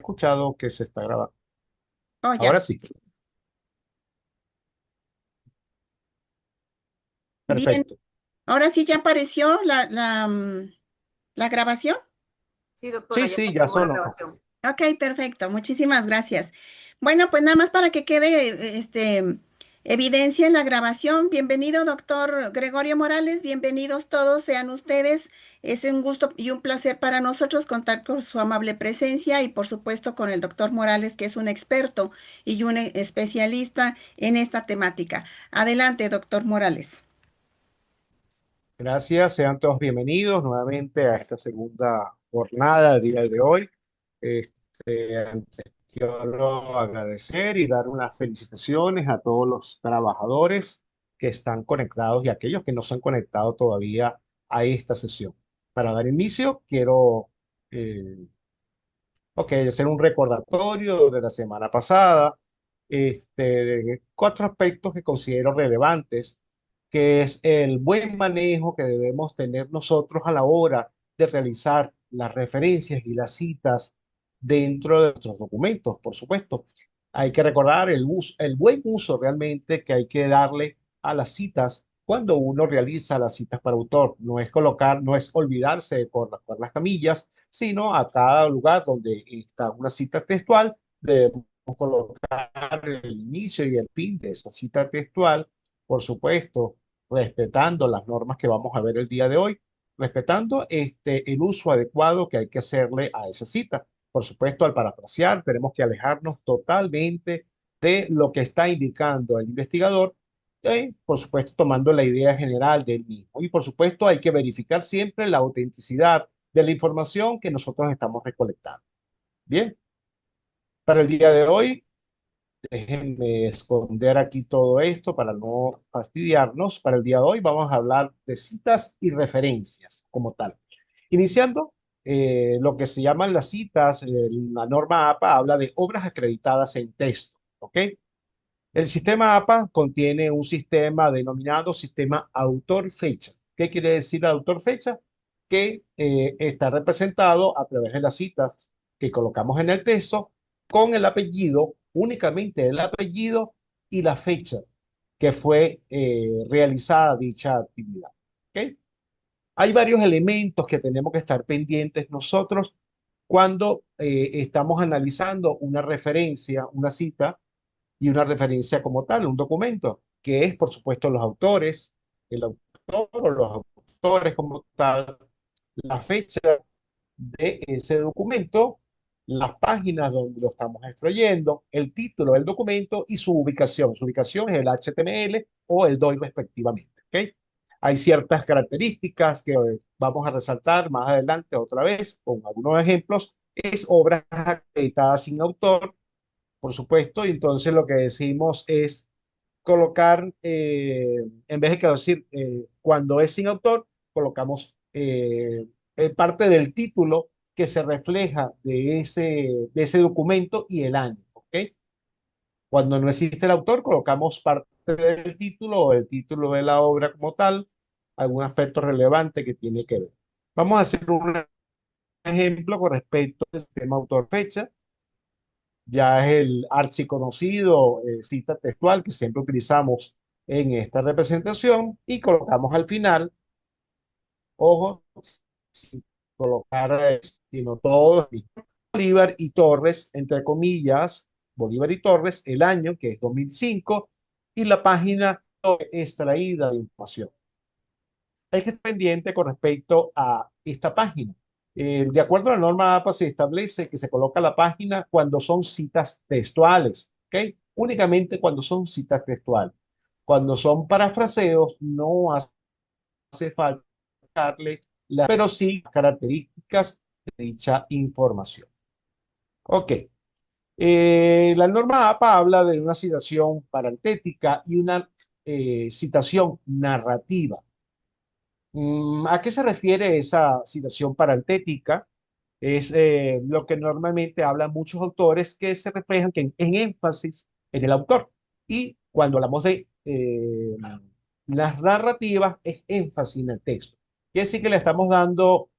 escuchado que se está grabando. Oh, Ahora ya. sí. Bien. Perfecto. Ahora sí ya apareció la grabación. Sí, doctora, Sí, ya sí, ya confirmó la sonó. grabación. Ok, perfecto. Muchísimas gracias. Bueno, pues nada más para que quede evidencia en la grabación. Bienvenido, doctor Gregorio Morales. Bienvenidos todos, sean ustedes. Es un gusto y un placer para nosotros contar con su amable presencia y por supuesto con el doctor Morales, que es un experto y un especialista en esta temática. Adelante, doctor Morales. Gracias, sean todos bienvenidos nuevamente a esta segunda jornada del día de hoy. Antes quiero agradecer y dar unas felicitaciones a todos los trabajadores que están conectados y a aquellos que no se han conectado todavía a esta sesión. Para dar inicio, quiero eh, hacer un recordatorio de la semana pasada, de cuatro aspectos que considero relevantes, que es el buen manejo que debemos tener nosotros a la hora de realizar las referencias y las citas dentro de nuestros documentos, por supuesto. Hay que recordar el buen uso realmente que hay que darle a las citas cuando uno realiza las citas para autor. No es colocar, no es olvidarse de por las camillas, sino a cada lugar donde está una cita textual, debemos colocar el inicio y el fin de esa cita textual, por supuesto, respetando las normas que vamos a ver el día de hoy, respetando el uso adecuado que hay que hacerle a esa cita. Por supuesto, al parafrasear, tenemos que alejarnos totalmente de lo que está indicando el investigador, por supuesto, tomando la idea general del mismo. Y por supuesto, hay que verificar siempre la autenticidad de la información que nosotros estamos recolectando. Bien, para el día de hoy, déjenme esconder aquí todo esto para no fastidiarnos. Para el día de hoy vamos a hablar de citas y referencias como tal. Iniciando, lo que se llaman las citas, la norma APA habla de obras acreditadas en texto, ¿ok? El sistema APA contiene un sistema denominado sistema autor-fecha. ¿Qué quiere decir autor-fecha? Que está representado a través de las citas que colocamos en el texto con el apellido, únicamente el apellido y la fecha que fue realizada dicha actividad. ¿Ok? Hay varios elementos que tenemos que estar pendientes nosotros cuando estamos analizando una referencia, una cita y una referencia como tal, un documento, que es, por supuesto, los autores, el autor o los autores como tal, la fecha de ese documento, las páginas donde lo estamos extrayendo, el título del documento y su ubicación. Su ubicación es el HTML o el DOI respectivamente. ¿Ok? Hay ciertas características que vamos a resaltar más adelante otra vez con algunos ejemplos. Es obras acreditadas sin autor, por supuesto, y entonces lo que decimos es colocar, en vez de que decir cuando es sin autor, colocamos parte del título que se refleja de ese documento y el año, ¿ok? Cuando no existe el autor, colocamos parte del título o el título de la obra como tal, algún aspecto relevante que tiene que ver. Vamos a hacer un ejemplo con respecto al tema autor-fecha. Ya es el archiconocido cita textual que siempre utilizamos en esta representación y colocamos al final, ojo, sin colocar, sino todos, Bolívar y Torres, entre comillas, Bolívar y Torres, el año que es 2005 y la página extraída de información. Hay que estar pendiente con respecto a esta página. De acuerdo a la norma APA, se establece que se coloca la página cuando son citas textuales, ¿ok? Únicamente cuando son citas textuales. Cuando son parafraseos, no hace falta darle pero sí características de dicha información. Ok. La norma APA habla de una citación parentética y una citación narrativa. ¿A qué se refiere esa citación parentética? Es lo que normalmente hablan muchos autores que se reflejan en énfasis en el autor. Y cuando hablamos de las narrativas, es énfasis en el texto. Quiere decir que le estamos dando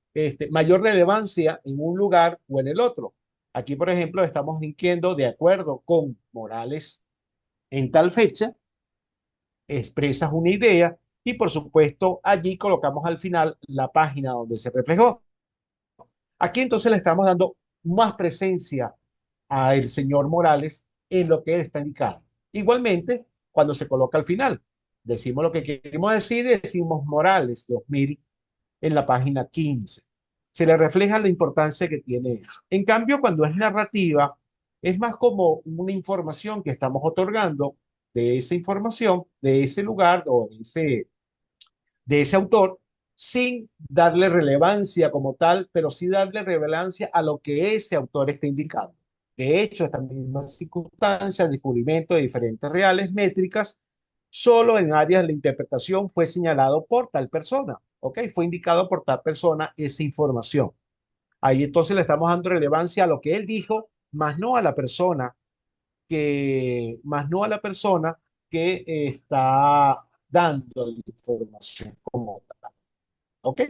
mayor relevancia en un lugar o en el otro. Aquí, por ejemplo, estamos diciendo, de acuerdo con Morales, en tal fecha, expresas una idea y, por supuesto, allí colocamos al final la página donde se reflejó. Aquí entonces le estamos dando más presencia al señor Morales en lo que él está indicando. Igualmente, cuando se coloca al final, decimos lo que queremos decir y decimos Morales 2000 en la página 15. Se le refleja la importancia que tiene eso. En cambio, cuando es narrativa, es más como una información que estamos otorgando de esa información, de ese lugar o de ese autor, sin darle relevancia como tal, pero sí darle relevancia a lo que ese autor está indicando. De hecho, esta misma circunstancia, el descubrimiento de diferentes reales métricas, solo en áreas de la interpretación fue señalado por tal persona, ¿ok? Fue indicado por tal persona esa información. Ahí entonces le estamos dando relevancia a lo que él dijo, más no a la persona que está dando la información como tal. ¿Ok?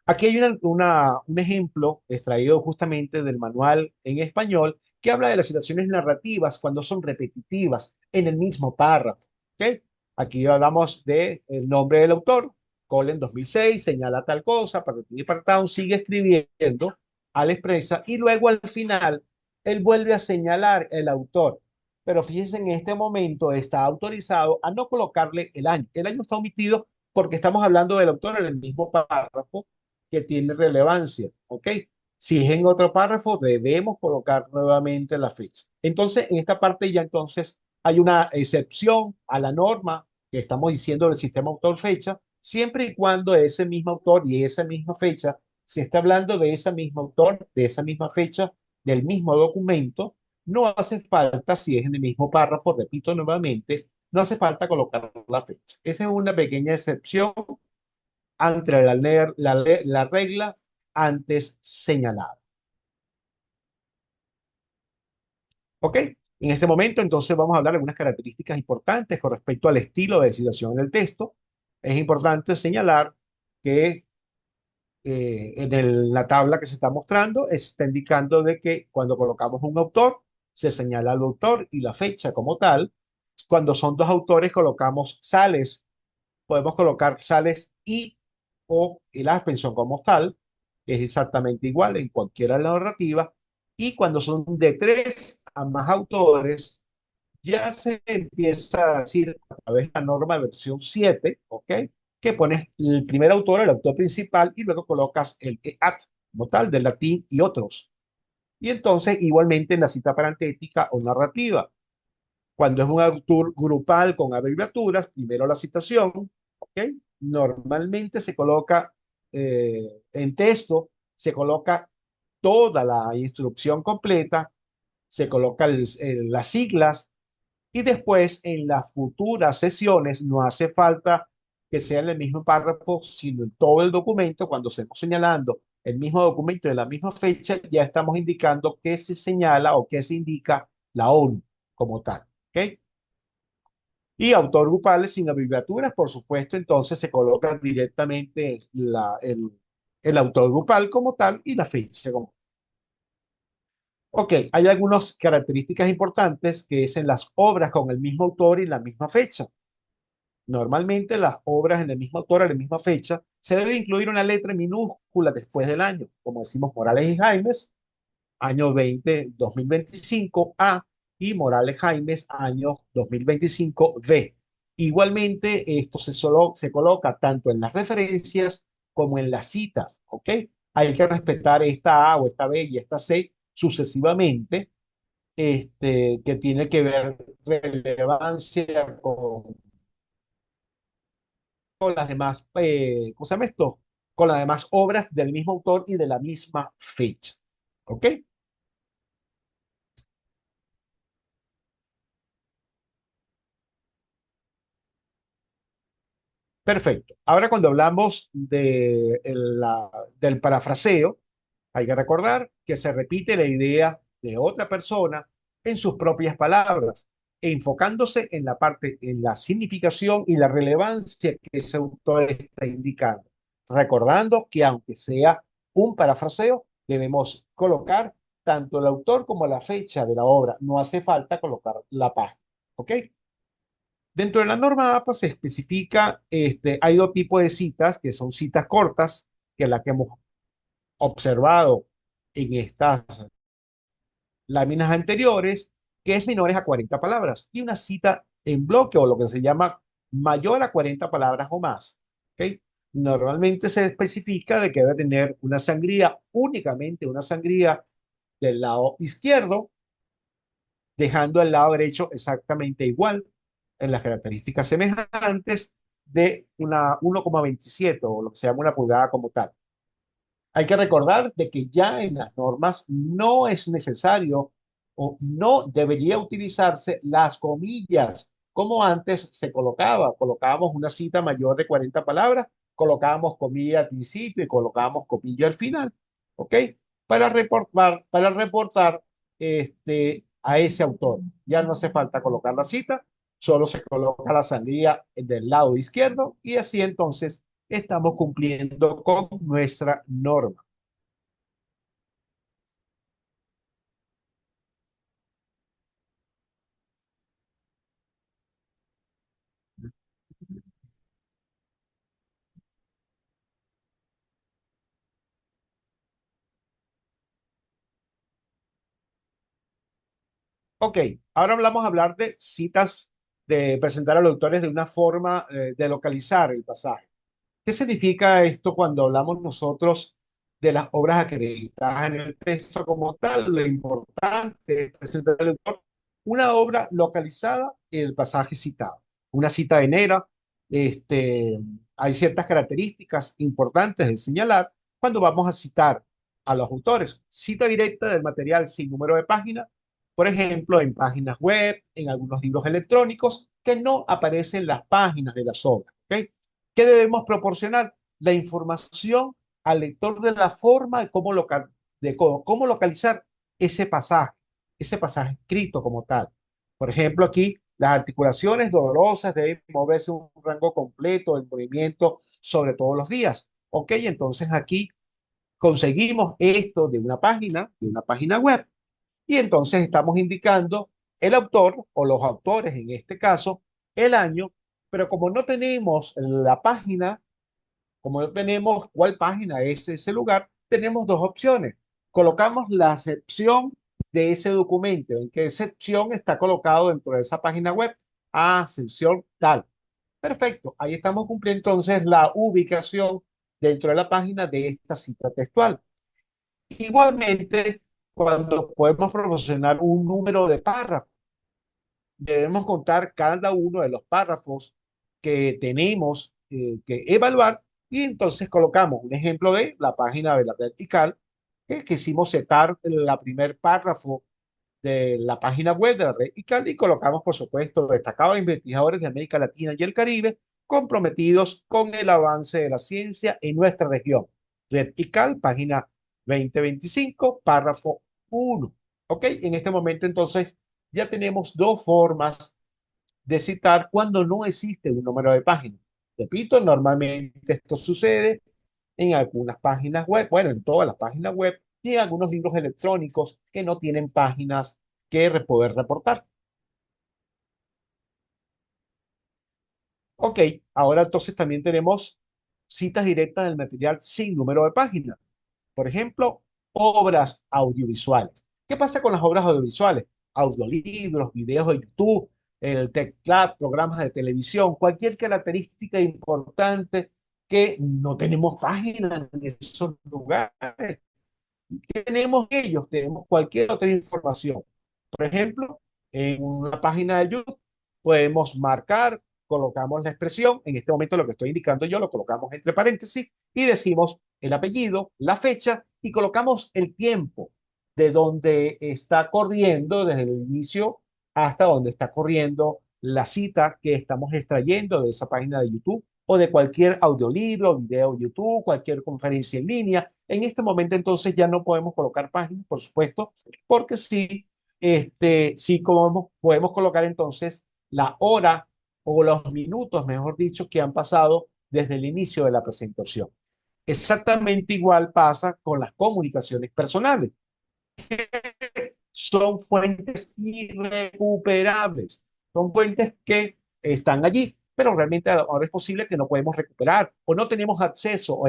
Aquí hay un ejemplo extraído justamente del manual en español que habla de las situaciones narrativas cuando son repetitivas en el mismo párrafo. ¿Ok? Aquí hablamos del nombre del autor, Colin 2006, señala tal cosa, para el apartado, sigue escribiendo a la expresa y luego al final él vuelve a señalar el autor. Pero fíjense, en este momento está autorizado a no colocarle el año. El año está omitido porque estamos hablando del autor en el mismo párrafo que tiene relevancia, ¿ok? Si es en otro párrafo, debemos colocar nuevamente la fecha. Entonces, en esta parte ya entonces hay una excepción a la norma que estamos diciendo del sistema autor-fecha, siempre y cuando ese mismo autor y esa misma fecha se está hablando de ese mismo autor, de esa misma fecha, del mismo documento, no hace falta, si es en el mismo párrafo, repito nuevamente, no hace falta colocar la fecha. Esa es una pequeña excepción ante la regla antes señalada. ¿Ok? En este momento, entonces, vamos a hablar de algunas características importantes con respecto al estilo de citación en el texto. Es importante señalar que la tabla que se está mostrando está indicando de que cuando colocamos un autor, se señala el autor y la fecha como tal. Cuando son dos autores, colocamos Sales, podemos colocar Sales y la extensión como tal, es exactamente igual en cualquiera de las narrativas. Y cuando son de tres a más autores, ya se empieza a decir a través de la norma versión 7, ¿ok? Que pones el primer autor, el autor principal, y luego colocas el at como tal, del latín y otros. Y entonces, igualmente en la cita parentética o narrativa, cuando es un autor grupal con abreviaturas, primero la citación, ¿ok? Normalmente se coloca en texto, se coloca toda la instrucción completa, se coloca las siglas y después en las futuras sesiones no hace falta que sea en el mismo párrafo, sino en todo el documento. Cuando estemos señalando el mismo documento de la misma fecha, ya estamos indicando que se señala o que se indica la ONU como tal. ¿Ok? Y autor grupales sin abreviaturas, por supuesto, entonces se coloca directamente el autor grupal como tal y la fecha como. Ok, hay algunas características importantes que es en las obras con el mismo autor y la misma fecha. Normalmente las obras en el mismo autor, a la misma fecha, se debe incluir una letra minúscula después del año, como decimos Morales y Jaimes, año 2025 A, y Morales Jaimes, año 2025 B. Igualmente, esto se coloca tanto en las referencias como en las citas, ¿ok? Hay que respetar esta A o esta B y esta C sucesivamente, que tiene que ver relevancia con las demás, ¿cómo se llama esto? Con las demás obras del mismo autor y de la misma fecha. ¿Ok? Perfecto. Ahora cuando hablamos del parafraseo, hay que recordar que se repite la idea de otra persona en sus propias palabras, enfocándose en la parte, en la significación y la relevancia que ese autor está indicando. Recordando que aunque sea un parafraseo, debemos colocar tanto el autor como la fecha de la obra. No hace falta colocar la página. ¿Ok? Dentro de la norma APA se especifica, hay dos tipos de citas, que son citas cortas, que es la que hemos observado en estas láminas anteriores, que es menores a 40 palabras, y una cita en bloque o lo que se llama mayor a 40 palabras o más. ¿Ok? Normalmente se especifica de que debe tener una sangría, únicamente una sangría del lado izquierdo, dejando el lado derecho exactamente igual en las características semejantes de una 1,27 o lo que se llama una pulgada como tal. Hay que recordar de que ya en las normas no es necesario o no debería utilizarse las comillas como antes se colocaba. Colocábamos una cita mayor de 40 palabras, colocábamos comilla al principio y colocábamos comilla al final, ¿ok? Para reportar a ese autor. Ya no hace falta colocar la cita, solo se coloca la salida del lado izquierdo y así entonces estamos cumpliendo con nuestra norma. Ok, ahora vamos a hablar de citas, de presentar a los autores de una forma de localizar el pasaje. ¿Qué significa esto cuando hablamos nosotros de las obras acreditadas en el texto como tal? Lo importante es presentar al autor una obra localizada en el pasaje citado. Una cita venera, hay ciertas características importantes de señalar cuando vamos a citar a los autores. Cita directa del material sin número de página, por ejemplo, en páginas web, en algunos libros electrónicos, que no aparecen las páginas de las obras. ¿Ok? ¿Qué debemos proporcionar? La información al lector de la forma de cómo localizar ese pasaje escrito como tal. Por ejemplo, aquí las articulaciones dolorosas deben moverse un rango completo del movimiento sobre todos los días. Ok, entonces aquí conseguimos esto de una página web, y entonces estamos indicando el autor o los autores en este caso, el año, pero como no tenemos la página, como no tenemos cuál página es ese lugar, tenemos dos opciones. Colocamos la sección de ese documento, en qué sección está colocado dentro de esa página web. Ah, sección tal. Perfecto, ahí estamos cumpliendo entonces la ubicación dentro de la página de esta cita textual. Igualmente, cuando podemos proporcionar un número de párrafos, debemos contar cada uno de los párrafos que tenemos que evaluar, y entonces colocamos un ejemplo de la página de la vertical, que quisimos setar el primer párrafo de la página web de la vertical, y colocamos, por supuesto, destacados investigadores de América Latina y el Caribe comprometidos con el avance de la ciencia en nuestra región. Vertical, página 2025, párrafo 1. ¿Ok? En este momento, entonces, ya tenemos dos formas de citar cuando no existe un número de página. Repito, normalmente esto sucede en algunas páginas web, bueno, en todas las páginas web y en algunos libros electrónicos que no tienen páginas que poder reportar. Ok, ahora entonces también tenemos citas directas del material sin número de página. Por ejemplo, obras audiovisuales. ¿Qué pasa con las obras audiovisuales? Audiolibros, videos de YouTube, el teclado, programas de televisión, cualquier característica importante que no tenemos páginas en esos lugares. ¿Qué tenemos ellos? Tenemos cualquier otra información. Por ejemplo, en una página de YouTube podemos marcar, colocamos la expresión, en este momento lo que estoy indicando yo lo colocamos entre paréntesis y decimos el apellido, la fecha y colocamos el tiempo de donde está corriendo desde el inicio hasta donde está corriendo la cita que estamos extrayendo de esa página de YouTube o de cualquier audiolibro, video YouTube, cualquier conferencia en línea. En este momento entonces ya no podemos colocar páginas, por supuesto, porque sí, sí podemos colocar entonces la hora o los minutos, mejor dicho, que han pasado desde el inicio de la presentación. Exactamente igual pasa con las comunicaciones personales. Son fuentes irrecuperables, son fuentes que están allí, pero realmente ahora es posible que no podemos recuperar o no tenemos acceso, o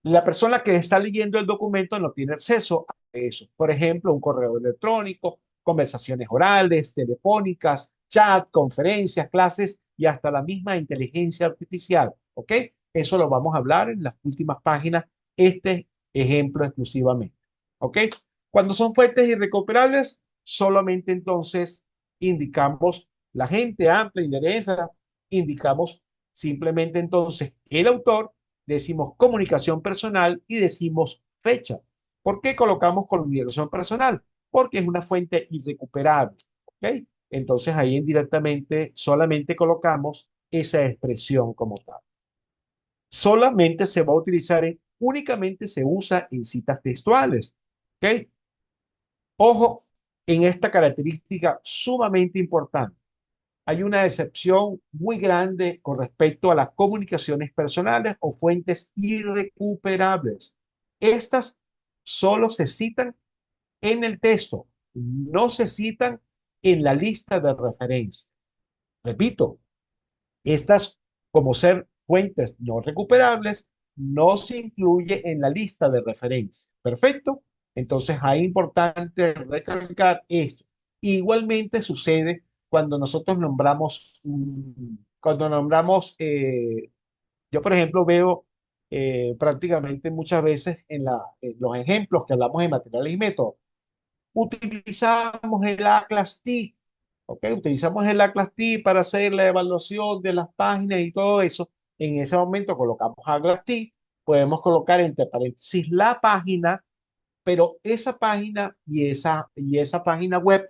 la persona que está leyendo el documento no tiene acceso a eso. Por ejemplo, un correo electrónico, conversaciones orales, telefónicas, chat, conferencias, clases y hasta la misma inteligencia artificial. ¿Ok? Eso lo vamos a hablar en las últimas páginas, este ejemplo exclusivamente. ¿Ok? Cuando son fuentes irrecuperables, solamente entonces indicamos la gente amplia, inderecha, indicamos simplemente entonces el autor, decimos comunicación personal y decimos fecha. ¿Por qué colocamos comunicación personal? Porque es una fuente irrecuperable. ¿Ok? Entonces ahí indirectamente solamente colocamos esa expresión como tal. Solamente se va a utilizar únicamente se usa en citas textuales. ¿Ok? Ojo en esta característica sumamente importante. Hay una excepción muy grande con respecto a las comunicaciones personales o fuentes irrecuperables. Estas solo se citan en el texto, no se citan en la lista de referencia. Repito, estas, como ser fuentes no recuperables, no se incluye en la lista de referencia. ¿Perfecto? Entonces, es importante recalcar esto. Igualmente sucede cuando nosotros nombramos, yo por ejemplo veo prácticamente muchas veces en los ejemplos que hablamos de materiales y métodos, utilizamos el Atlas T, ¿ok? Utilizamos el Atlas T para hacer la evaluación de las páginas y todo eso. En ese momento colocamos Atlas T, podemos colocar entre paréntesis la página, pero esa página y esa página web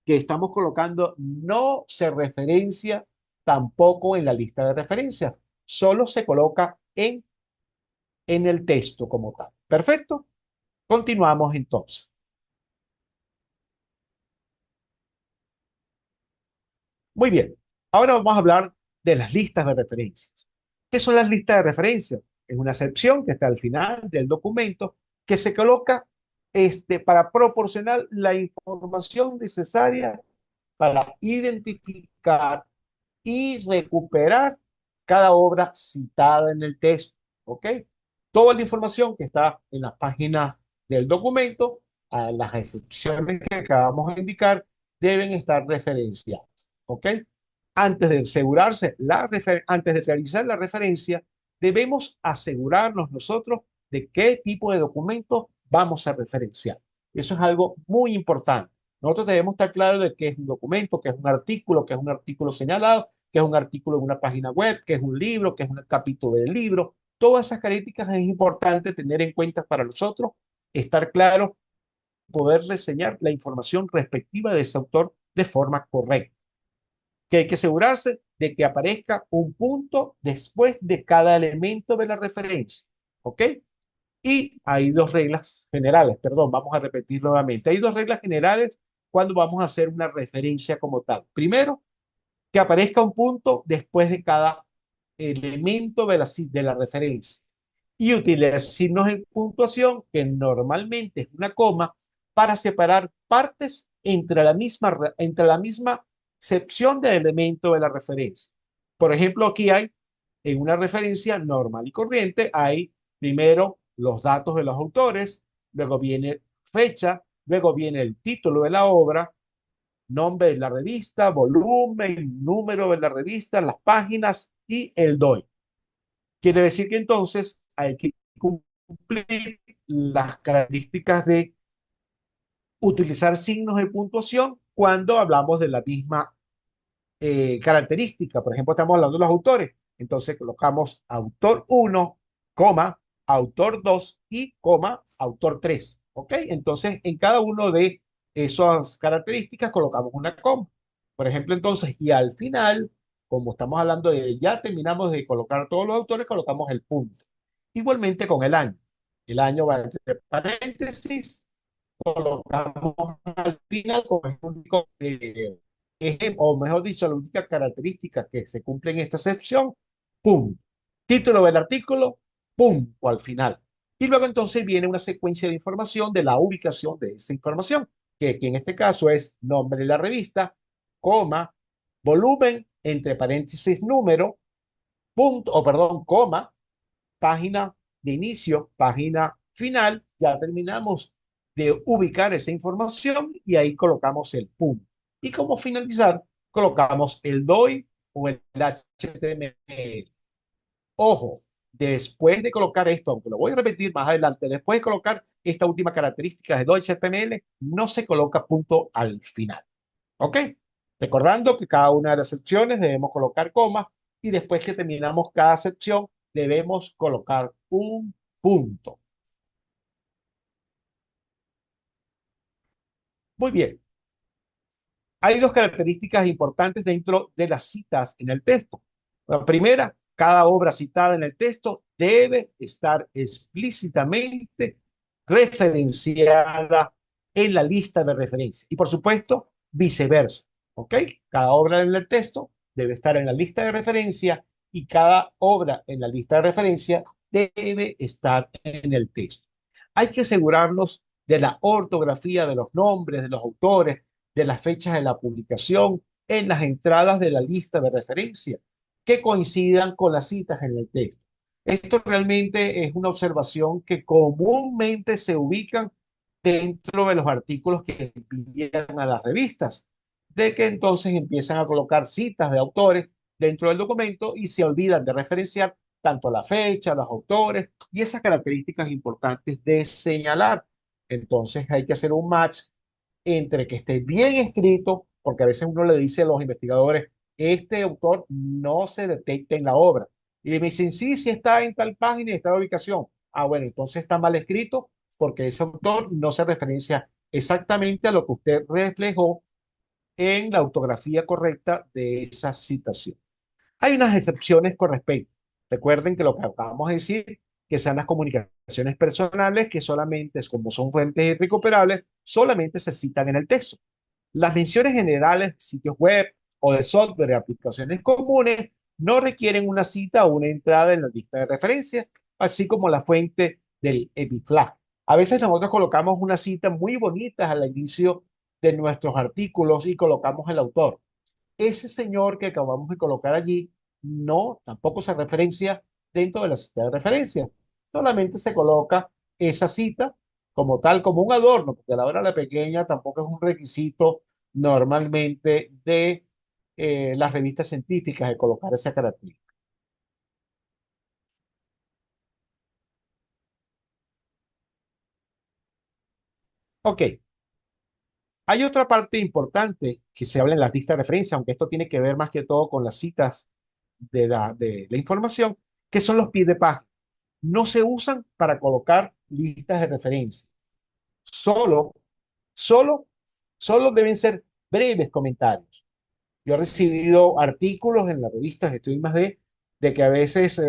que estamos colocando no se referencia tampoco en la lista de referencias, solo se coloca en el texto como tal. Perfecto. Continuamos entonces. Muy bien, ahora vamos a hablar de las listas de referencias. ¿Qué son las listas de referencias? Es una sección que está al final del documento que se coloca para proporcionar la información necesaria para identificar y recuperar cada obra citada en el texto. ¿Ok? Toda la información que está en las páginas del documento, a las excepciones que acabamos de indicar, deben estar referenciadas. ¿Ok? Antes de realizar la referencia, debemos asegurarnos nosotros de qué tipo de documentos vamos a referenciar. Eso es algo muy importante. Nosotros debemos estar claros de qué es un documento, qué es un artículo, qué es un artículo señalado, qué es un artículo en una página web, qué es un libro, qué es un capítulo del libro. Todas esas características es importante tener en cuenta para nosotros, estar claros, poder reseñar la información respectiva de ese autor de forma correcta. Que hay que asegurarse de que aparezca un punto después de cada elemento de la referencia. ¿Ok? Y hay dos reglas generales, perdón, vamos a repetir nuevamente. Hay dos reglas generales cuando vamos a hacer una referencia como tal. Primero, que aparezca un punto después de cada elemento de la referencia. Y utilizar signos de puntuación, que normalmente es una coma, para separar partes entre la misma sección de elemento de la referencia. Por ejemplo, aquí hay, en una referencia normal y corriente, hay primero los datos de los autores, luego viene fecha, luego viene el título de la obra, nombre de la revista, volumen, número de la revista, las páginas y el DOI. Quiere decir que entonces hay que cumplir las características de utilizar signos de puntuación cuando hablamos de la misma característica. Por ejemplo, estamos hablando de los autores. Entonces colocamos autor 1, coma, autor 2 y coma, autor 3. ¿Ok? Entonces, en cada uno de esas características colocamos una coma. Por ejemplo, entonces, y al final, como estamos hablando de ya terminamos de colocar todos los autores, colocamos el punto. Igualmente con el año. El año va entre paréntesis, colocamos al final como es único o mejor dicho, la única característica que se cumple en esta excepción, ¡pum! Título del artículo, punto al final. Y luego entonces viene una secuencia de información de la ubicación de esa información, que en este caso es nombre de la revista, coma, volumen, entre paréntesis, número, punto, o perdón, coma, página de inicio, página final. Ya terminamos de ubicar esa información y ahí colocamos el punto. Y como finalizar, colocamos el DOI o el HTML. Ojo, después de colocar esto, aunque lo voy a repetir más adelante, después de colocar esta última característica de DOI HTML, no se coloca punto al final. ¿Ok? Recordando que cada una de las secciones debemos colocar comas y después que terminamos cada sección debemos colocar un punto. Muy bien. Hay dos características importantes dentro de las citas en el texto. La primera, cada obra citada en el texto debe estar explícitamente referenciada en la lista de referencia. Y por supuesto, viceversa. ¿Ok? Cada obra en el texto debe estar en la lista de referencia y cada obra en la lista de referencia debe estar en el texto. Hay que asegurarnos de la ortografía de los nombres de los autores, de las fechas de la publicación en las entradas de la lista de referencia que coincidan con las citas en el texto. Esto realmente es una observación que comúnmente se ubican dentro de los artículos que envían a las revistas, de que entonces empiezan a colocar citas de autores dentro del documento y se olvidan de referenciar tanto la fecha, los autores y esas características importantes de señalar. Entonces hay que hacer un match entre que esté bien escrito, porque a veces uno le dice a los investigadores, este autor no se detecta en la obra. Y me dicen, sí, sí está en tal página y está en la ubicación. Ah, bueno, entonces está mal escrito porque ese autor no se referencia exactamente a lo que usted reflejó en la ortografía correcta de esa citación. Hay unas excepciones con respecto. Recuerden que lo que acabamos de decir, que sean las comunicaciones personales, que solamente, como son fuentes irrecuperables, solamente se citan en el texto. Las menciones generales de sitios web o de software y aplicaciones comunes no requieren una cita o una entrada en la lista de referencia, así como la fuente del EPIFLAG. A veces nosotros colocamos una cita muy bonita al inicio de nuestros artículos y colocamos el autor. Ese señor que acabamos de colocar allí no, tampoco se referencia dentro de la cita de referencia. Solamente se coloca esa cita como tal, como un adorno, porque a la hora de la pequeña tampoco es un requisito normalmente de las revistas científicas de colocar esa característica. Ok, hay otra parte importante que se habla en la lista de referencia, aunque esto tiene que ver más que todo con las citas de la información, que son los pies de página. No se usan para colocar listas de referencia. Solo, solo, solo deben ser breves comentarios. Yo he recibido artículos en las revistas de Estudio de que a veces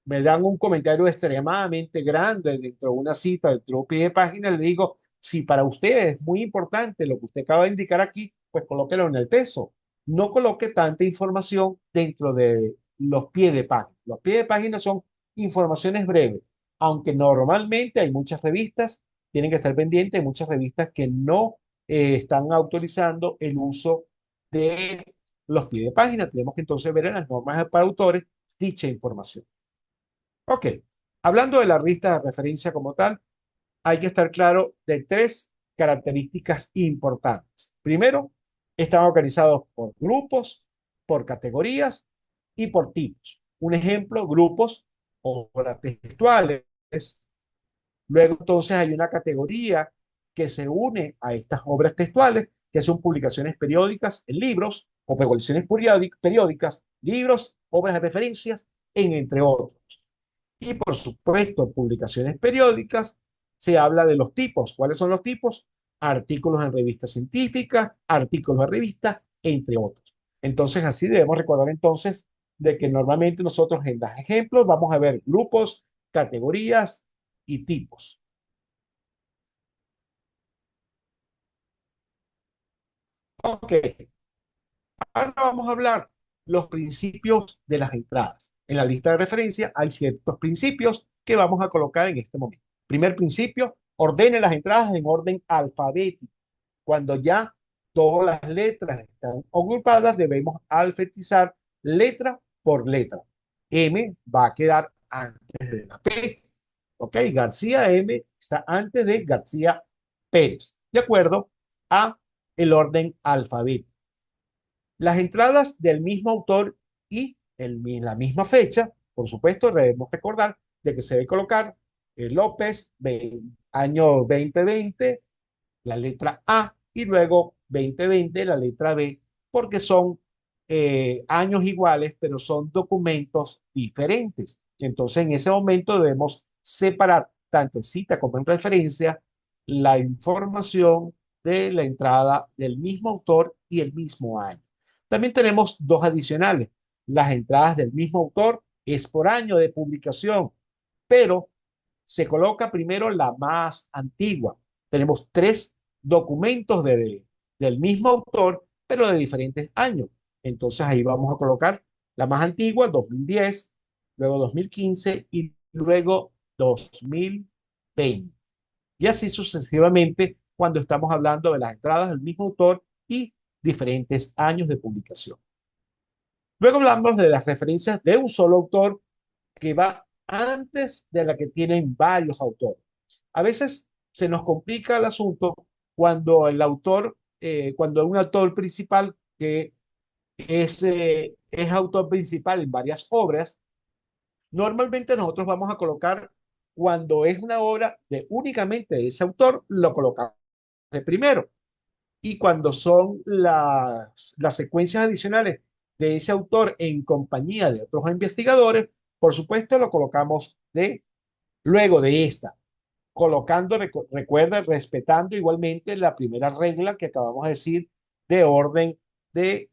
me dan un comentario extremadamente grande dentro de una cita, dentro de un pie de página, le digo, si para usted es muy importante lo que usted acaba de indicar aquí, pues colóquelo en el texto. No coloque tanta información dentro de los pies de página. Los pies de página son informaciones breves, aunque normalmente hay muchas revistas, tienen que estar pendientes, hay muchas revistas que no están autorizando el uso de los pies de página. Tenemos que entonces ver en las normas para autores dicha información. Ok, hablando de la lista de referencia como tal, hay que estar claro de tres características importantes. Primero, están organizados por grupos, por categorías y por tipos. Un ejemplo, grupos, obras textuales. Luego, entonces, hay una categoría que se une a estas obras textuales, que son publicaciones periódicas en libros o publicaciones periódicas, libros, obras de referencias, entre otros. Y por supuesto, publicaciones periódicas, se habla de los tipos. ¿Cuáles son los tipos? Artículos en revistas científicas, artículos de revistas, entre otros. Entonces, así debemos recordar entonces de que normalmente nosotros en los ejemplos vamos a ver grupos, categorías y tipos. Ok, ahora vamos a hablar. los principios de las entradas. En la lista de referencia hay ciertos principios que vamos a colocar en este momento. Primer principio, ordene las entradas en orden alfabético. Cuando ya todas las letras están agrupadas, debemos alfabetizar letra por letra. M va a quedar antes de la P. ¿Ok? García M está antes de García Pérez, de acuerdo a el orden alfabético. Las entradas del mismo autor y la misma fecha, por supuesto, debemos recordar de que se debe colocar López, año 2020, la letra A, y luego 2020, la letra B, porque son años iguales, pero son documentos diferentes. Entonces, en ese momento debemos separar, tanto en cita como en referencia, la información de la entrada del mismo autor y el mismo año. También tenemos dos adicionales. Las entradas del mismo autor es por año de publicación, pero se coloca primero la más antigua. Tenemos tres documentos del mismo autor, pero de diferentes años. Entonces ahí vamos a colocar la más antigua, 2010, luego 2015 y luego 2020. Y así sucesivamente cuando estamos hablando de las entradas del mismo autor y diferentes años de publicación. Luego hablamos de las referencias de un solo autor que va antes de la que tienen varios autores. A veces se nos complica el asunto cuando el autor, cuando un autor principal que es autor principal en varias obras, normalmente nosotros vamos a colocar, cuando es una obra de únicamente de ese autor, lo colocamos de primero. Y cuando son las secuencias adicionales de ese autor en compañía de otros investigadores, por supuesto lo colocamos luego de esta, colocando, recuerda, respetando igualmente la primera regla que acabamos de decir de orden del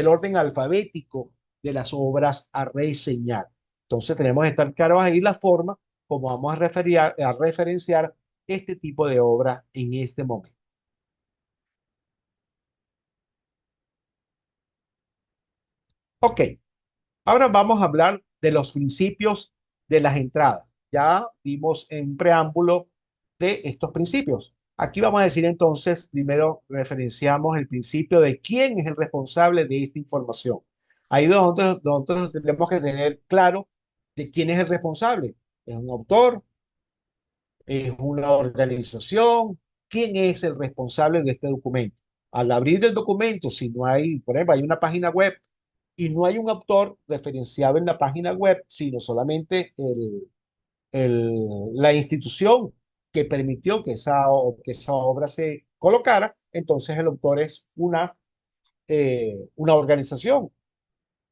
orden alfabético de las obras a reseñar. Entonces tenemos que estar claros ahí la forma como vamos a referenciar este tipo de obras en este momento. Ok, ahora vamos a hablar de los principios de las entradas. Ya vimos en preámbulo de estos principios. Aquí vamos a decir entonces, primero referenciamos el principio de quién es el responsable de esta información. Ahí nosotros tenemos que tener claro de quién es el responsable. ¿Es un autor? ¿Es una organización? ¿Quién es el responsable de este documento? Al abrir el documento, si no hay, por ejemplo, hay una página web y no hay un autor referenciado en la página web, sino solamente la institución que permitió que esa obra se colocara, entonces el autor es una organización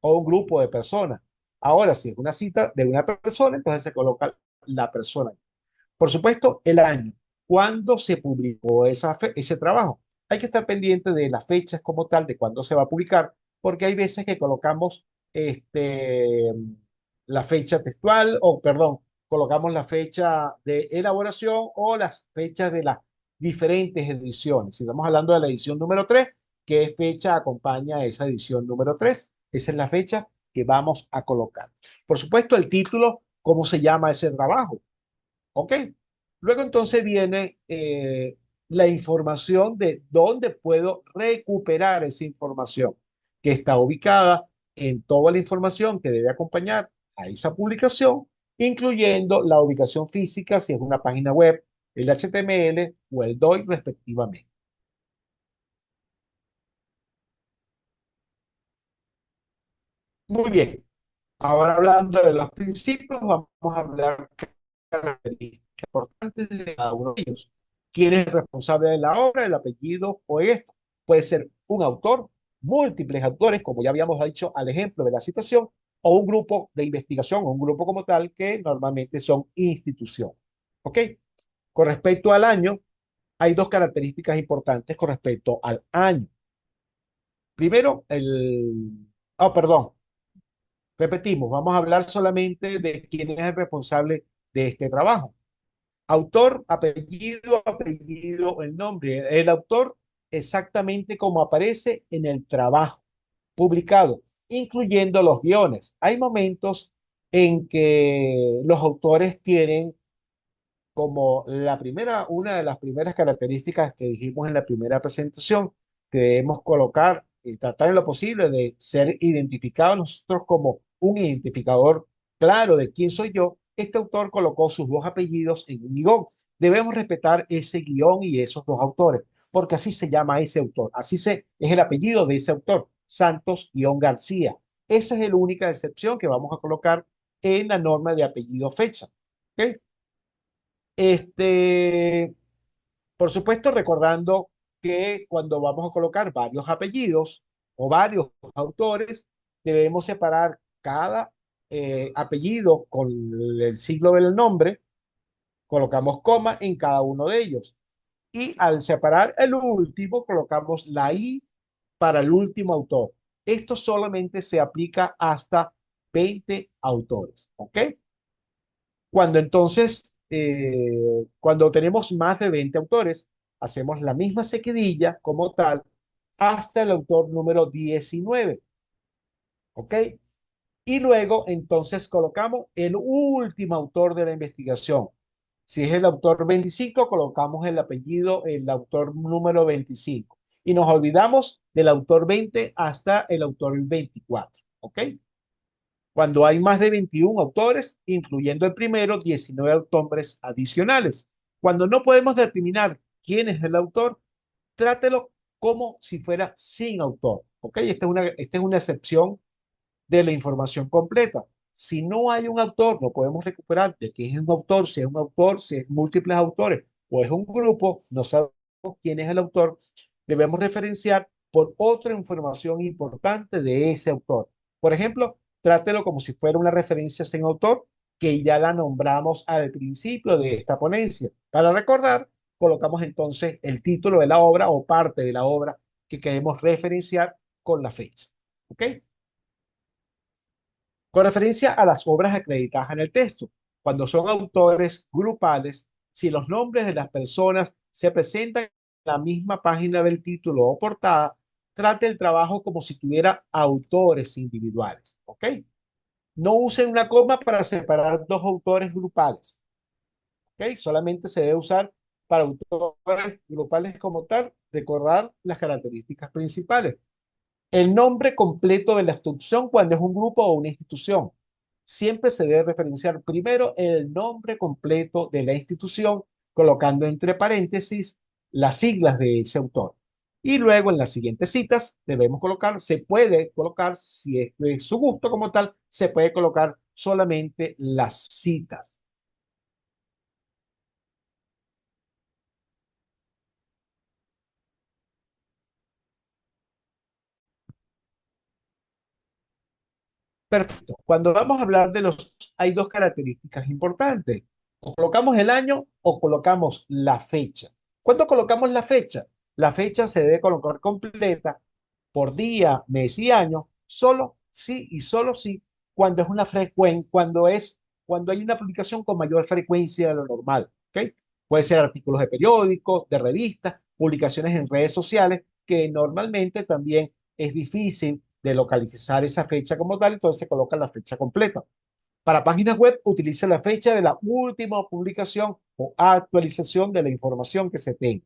o un grupo de personas. Ahora, si es una cita de una persona, entonces se coloca la persona. Por supuesto, el año, cuándo se publicó ese trabajo. Hay que estar pendiente de las fechas como tal, de cuándo se va a publicar, porque hay veces que colocamos la fecha textual, o perdón, colocamos la fecha de elaboración o las fechas de las diferentes ediciones. Si estamos hablando de la edición número 3, ¿qué fecha acompaña esa edición número 3? Esa es la fecha que vamos a colocar. Por supuesto, el título, ¿cómo se llama ese trabajo? ¿Ok? Luego entonces viene la información de dónde puedo recuperar esa información que está ubicada en toda la información que debe acompañar a esa publicación, incluyendo la ubicación física, si es una página web, el HTML o el DOI respectivamente. Muy bien. Ahora hablando de los principios, vamos a hablar de características importantes de cada uno de ellos. ¿Quién es el responsable de la obra, el apellido o esto? Puede ser un autor, múltiples autores, como ya habíamos dicho al ejemplo de la citación, o un grupo de investigación, o un grupo como tal, que normalmente son instituciones. ¿Ok? Con respecto al año, hay dos características importantes con respecto al año. Primero, perdón, repetimos, vamos a hablar solamente de quién es el responsable de este trabajo. Autor, apellido, el nombre. El autor exactamente como aparece en el trabajo. publicado, incluyendo los guiones. Hay momentos en que los autores tienen como una de las primeras características que dijimos en la primera presentación, que debemos colocar y tratar en lo posible de ser identificados nosotros como un identificador claro de quién soy yo. Este autor colocó sus dos apellidos en un guión. Debemos respetar ese guión y esos dos autores, porque así se llama ese autor, es el apellido de ese autor, Santos-García. Esa es la única excepción que vamos a colocar en la norma de apellido fecha. ¿Ok? Este, por supuesto, recordando que cuando vamos a colocar varios apellidos o varios autores, debemos separar cada apellido con el signo del nombre, colocamos coma en cada uno de ellos. Y al separar el último, colocamos la I para el último autor. Esto solamente se aplica hasta 20 autores, ¿ok? Cuando tenemos más de 20 autores, hacemos la misma seguidilla como tal hasta el autor número 19, ¿ok? Y luego entonces colocamos el último autor de la investigación. Si es el autor 25, colocamos el apellido, el autor número 25. Y nos olvidamos del autor 20 hasta el autor 24, ¿ok? Cuando hay más de 21 autores, incluyendo el primero, 19 autores adicionales. Cuando no podemos determinar quién es el autor, trátelo como si fuera sin autor. ¿Ok? Esta es una excepción de la información completa. Si no hay un autor, no podemos recuperar de quién es un autor, si es múltiples autores o es un grupo, no sabemos quién es el autor, debemos referenciar por otra información importante de ese autor. Por ejemplo, trátelo como si fuera una referencia sin autor, que ya la nombramos al principio de esta ponencia. Para recordar, colocamos entonces el título de la obra o parte de la obra que queremos referenciar con la fecha. ¿Ok? Con referencia a las obras acreditadas en el texto, cuando son autores grupales, si los nombres de las personas se presentan en la misma página del título o portada, trate el trabajo como si tuviera autores individuales. ¿Ok? No usen una coma para separar dos autores grupales. ¿Ok? Solamente se debe usar para autores grupales como tal, recordar las características principales. El nombre completo de la institución cuando es un grupo o una institución. Siempre se debe referenciar primero el nombre completo de la institución, colocando entre paréntesis las siglas de ese autor. Y luego en las siguientes citas debemos colocar, se puede colocar, si es de su gusto como tal, se puede colocar solamente las citas. Perfecto. Cuando vamos a hablar hay dos características importantes. O colocamos el año o colocamos la fecha. ¿Cuándo colocamos la fecha? La fecha se debe colocar completa por día, mes y año, solo sí y solo sí cuando es una frecuencia, cuando hay una publicación con mayor frecuencia de lo normal, ¿ok? Puede ser artículos de periódicos, de revistas, publicaciones en redes sociales, que normalmente también es difícil de localizar esa fecha como tal, entonces se coloca la fecha completa. Para páginas web, utiliza la fecha de la última publicación o actualización de la información que se tenga.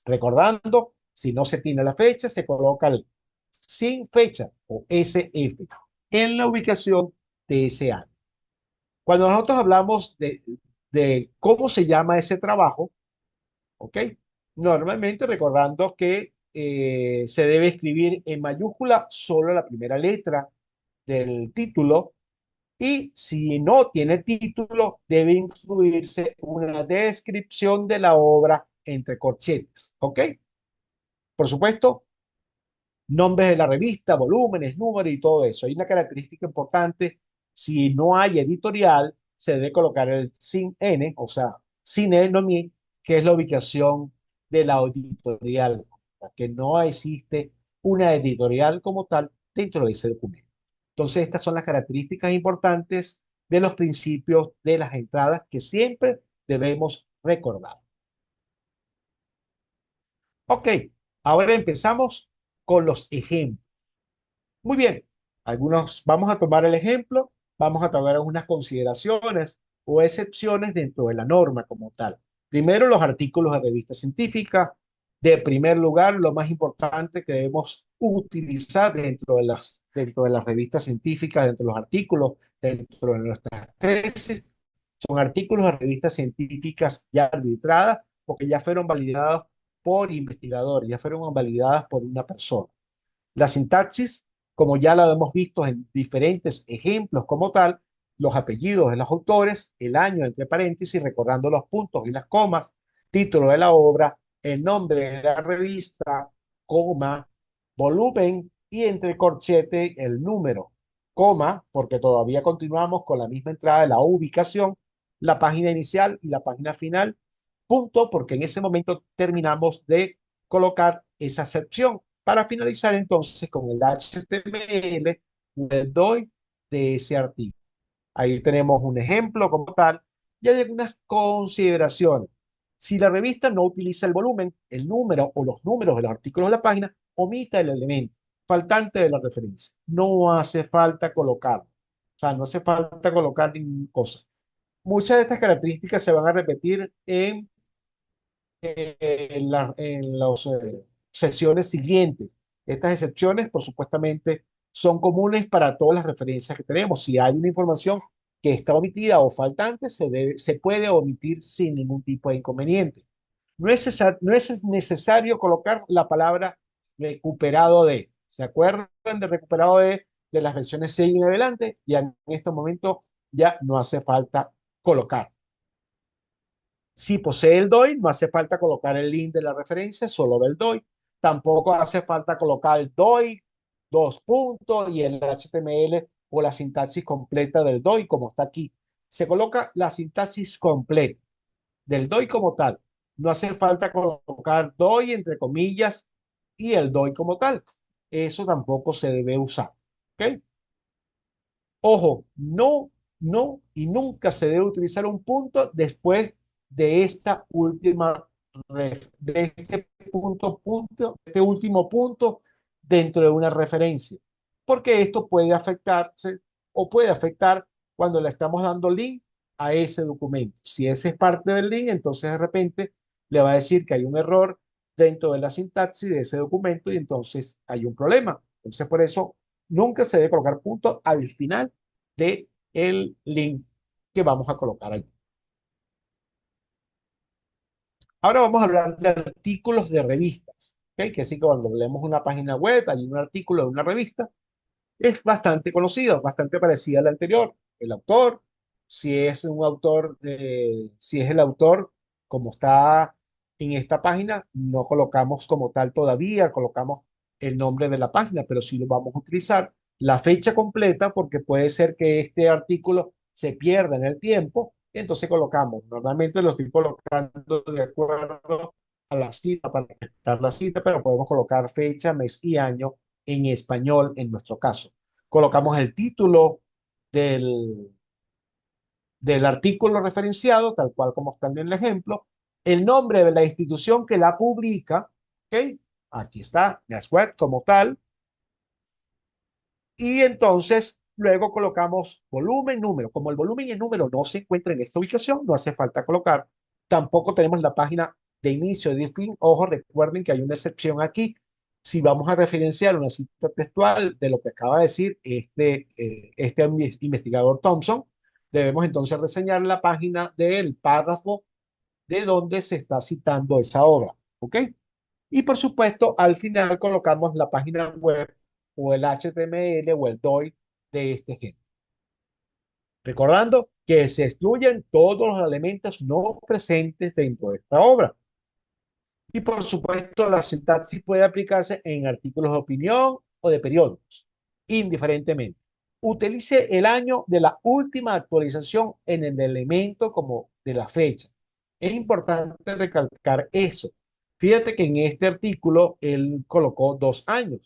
Recordando, si no se tiene la fecha, se coloca el sin fecha o SF en la ubicación de ese año. Cuando nosotros hablamos de cómo se llama ese trabajo, ¿ok? Normalmente recordando que se debe escribir en mayúscula solo la primera letra del título y si no tiene título, debe incluirse una descripción de la obra entre corchetes, ¿ok? Por supuesto, nombres de la revista, volúmenes, números y todo eso. Hay una característica importante, si no hay editorial, se debe colocar el sin N, o sea, sin N, no mi, que es la ubicación de la editorial, que no existe una editorial como tal dentro de ese documento. Entonces, estas son las características importantes de los principios de las entradas que siempre debemos recordar. Ok, ahora empezamos con los ejemplos. Muy bien, vamos a tomar el ejemplo, vamos a tomar algunas consideraciones o excepciones dentro de la norma como tal. Primero, los artículos de revistas científicas. De primer lugar, lo más importante que debemos utilizar dentro de las revistas científicas, dentro de los artículos, dentro de nuestras tesis, son artículos de revistas científicas ya arbitradas porque ya fueron validados por investigadores, ya fueron validadas por una persona. La sintaxis, como ya la hemos visto en diferentes ejemplos como tal, los apellidos de los autores, el año entre paréntesis, recordando los puntos y las comas, título de la obra, el nombre de la revista, coma, volumen y entre corchete el número, coma, porque todavía continuamos con la misma entrada de la ubicación, la página inicial y la página final, punto, porque en ese momento terminamos de colocar esa sección para finalizar entonces con el HTML o el DOI de ese artículo. Ahí tenemos un ejemplo como tal y hay algunas consideraciones. Si la revista no utiliza el volumen, el número o los números de los artículos de la página, omita el elemento faltante de la referencia. No hace falta colocarlo. O sea, no hace falta colocar ninguna cosa. Muchas de estas características se van a repetir en las sesiones siguientes. Estas excepciones, por supuestamente, son comunes para todas las referencias que tenemos. Si hay una información que está omitida o faltante, se puede omitir sin ningún tipo de inconveniente. No es necesario colocar la palabra recuperado de. ¿Se acuerdan de recuperado de las versiones 6 en adelante? Y en este momento ya no hace falta colocar. Si posee el DOI, no hace falta colocar el link de la referencia, solo ve el DOI. Tampoco hace falta colocar el DOI, dos puntos y el HTML o la sintaxis completa del DOI, como está aquí. Se coloca la sintaxis completa del DOI como tal. No hace falta colocar DOI entre comillas y el DOI como tal. Eso tampoco se debe usar. ¿Ok? Ojo, no y nunca se debe utilizar un punto después de esta última, de este último punto dentro de una referencia, porque esto puede afectarse o puede afectar cuando le estamos dando link a ese documento. Si ese es parte del link, entonces de repente le va a decir que hay un error dentro de la sintaxis de ese documento y entonces hay un problema. Entonces, por eso nunca se debe colocar punto al final de el link que vamos a colocar ahí. Ahora vamos a hablar de artículos de revistas, ¿ok? Que así que cuando leemos una página web, hay un artículo de una revista, es bastante conocido, bastante parecida al anterior. El autor, si es un autor, si es el autor, como está en esta página, no colocamos como tal todavía, colocamos el nombre de la página, pero sí lo vamos a utilizar la fecha completa porque puede ser que este artículo se pierda en el tiempo, entonces colocamos, normalmente lo estoy colocando de acuerdo a la cita para respetar la cita, pero podemos colocar fecha, mes y año en español en nuestro caso. Colocamos el título del, del artículo referenciado, tal cual como está en el ejemplo, el nombre de la institución que la publica, ¿ok? Aquí está, NASWeb como tal, y entonces luego colocamos volumen, número. Como el volumen y el número no se encuentran en esta ubicación, no hace falta colocar. Tampoco tenemos la página de inicio y de fin. Ojo, recuerden que hay una excepción aquí. Si vamos a referenciar una cita textual de lo que acaba de decir este investigador Thompson, debemos entonces reseñar la página del párrafo de donde se está citando esa obra. ¿Ok? Y por supuesto, al final colocamos la página web o el HTML o el DOI de este ejemplo. Recordando que se excluyen todos los elementos no presentes dentro de esta obra. Y por supuesto, la sintaxis puede aplicarse en artículos de opinión o de periódicos, indiferentemente. Utilice el año de la última actualización en el elemento como de la fecha. Es importante recalcar eso. Fíjate que en este artículo él colocó 2 años.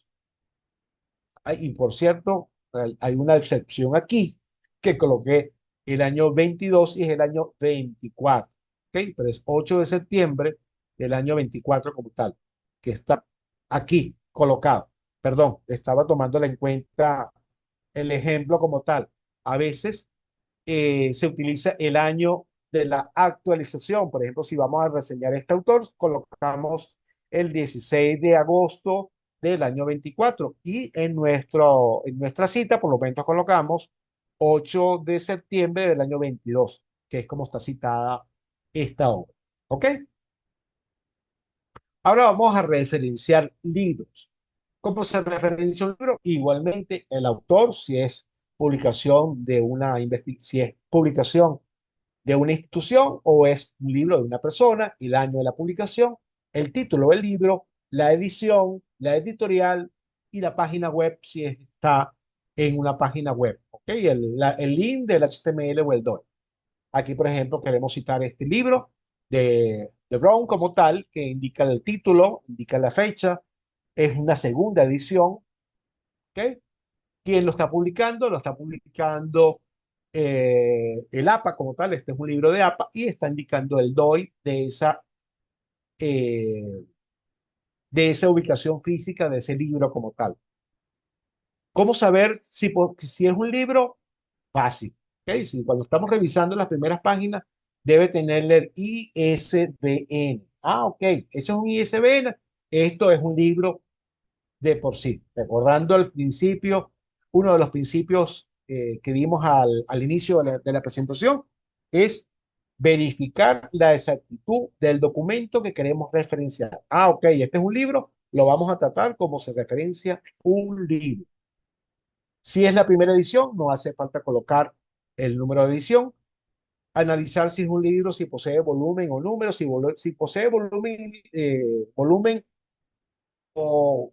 Y por cierto, hay una excepción aquí que coloqué el año 22 y es el año 24. ¿Ok? Pero es 8 de septiembre del año 24 como tal, que está aquí colocado. perdón, estaba tomándole en cuenta el ejemplo como tal. A veces se utiliza el año de la actualización. Por ejemplo, si vamos a reseñar este autor, colocamos el 16 de agosto del año 24 y en nuestra cita, por lo menos colocamos 8 de septiembre del año 22, que es como está citada esta obra. ¿Ok? Ahora vamos a referenciar libros. ¿Cómo se referencia un libro? Igualmente, el autor, si es publicación de una si es publicación de una institución o es un libro de una persona, el año de la publicación, el título del libro, la edición, la editorial y la página web si está en una página web, ¿ok? El link del HTML o el DOI. Aquí, por ejemplo, queremos citar este libro de Brown como tal, que indica el título, indica la fecha, es una segunda edición, ¿ok? ¿Quién lo está publicando? Lo está publicando el APA como tal, este es un libro de APA y está indicando el DOI eh, de esa ubicación física de ese libro como tal. ¿Cómo saber si es un libro? Fácil. ¿Ok? Si cuando estamos revisando las primeras páginas, debe tenerle el ISBN. Ah, ok, eso es un ISBN. Esto es un libro de por sí. Recordando al principio, uno de los principios que dimos al inicio de la presentación es verificar la exactitud del documento que queremos referenciar. Ah, ok, este es un libro, lo vamos a tratar como se referencia un libro. Si es la primera edición, no hace falta colocar el número de edición. Analizar si es un libro, si posee volumen o número, si posee volumen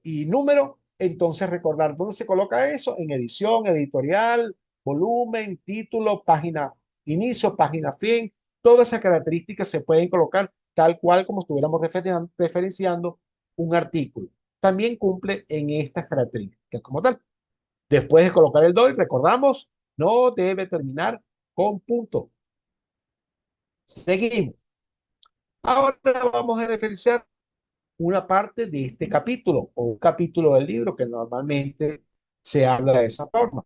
y número, entonces recordar dónde se coloca eso, en edición, editorial, volumen, título, página inicio, página fin, todas esas características se pueden colocar tal cual como estuviéramos referenciando un artículo. También cumple en estas características como tal. Después de colocar el DOI, recordamos, no debe terminar con punto. Seguimos. Ahora vamos a referenciar una parte de este capítulo o un capítulo del libro que normalmente se habla de esa forma.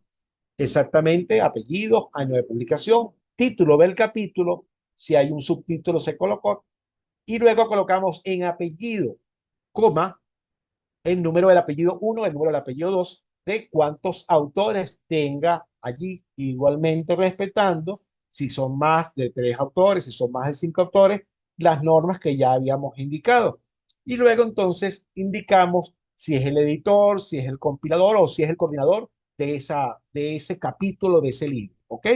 Exactamente, apellido, año de publicación, título del capítulo, si hay un subtítulo se colocó y luego colocamos en apellido, coma, el número del apellido uno, el número del apellido 2, de cuántos autores tenga allí, igualmente respetando si son más de 3 autores, si son más de 5 autores, las normas que ya habíamos indicado. Y luego entonces indicamos si es el editor, si es el compilador o si es el coordinador de ese capítulo de ese libro. ¿Ok?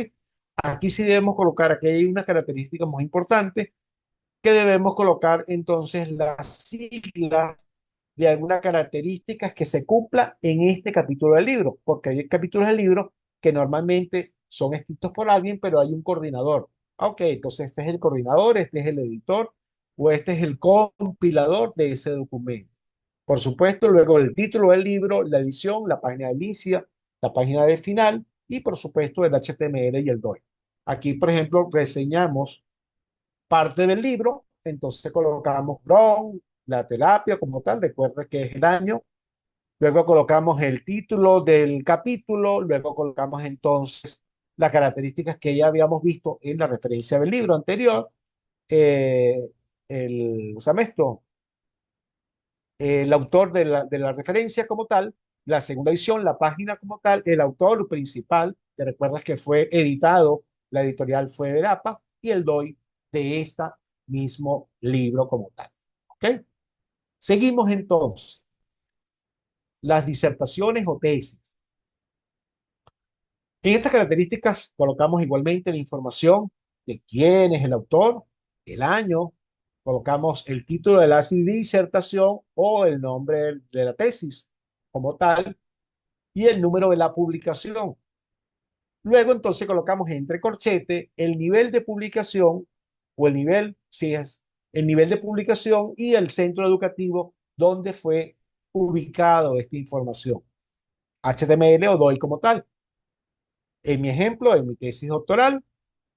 Aquí sí debemos colocar, aquí hay una característica muy importante, que debemos colocar entonces las siglas de algunas características que se cumpla en este capítulo del libro, porque hay capítulos del libro que normalmente son escritos por alguien, pero hay un coordinador. Ok, entonces este es el coordinador, este es el editor o este es el compilador de ese documento. Por supuesto, luego el título del libro, la edición, la página de inicia, la página de final y por supuesto el HTML y el DOI. Aquí, por ejemplo, reseñamos parte del libro, entonces colocamos Brown, la terapia como tal, recuerda que es el año, luego colocamos el título del capítulo, luego colocamos entonces las características que ya habíamos visto en la referencia del libro anterior, eh, usame esto, el autor de la referencia como tal, la segunda edición, la página como tal, el autor principal, que recuerdas que fue editado, la editorial fue de APA, y el DOI de este mismo libro como tal. ¿Ok? Seguimos entonces. Las disertaciones o tesis. En estas características colocamos igualmente la información de quién es el autor, el año, colocamos el título de la disertación o el nombre de la tesis como tal y el número de la publicación. Luego entonces colocamos entre corchete el nivel de publicación o el nivel, si es el nivel de publicación y el centro educativo donde fue ubicado esta información. HTML o DOI como tal. En mi ejemplo, en mi tesis doctoral,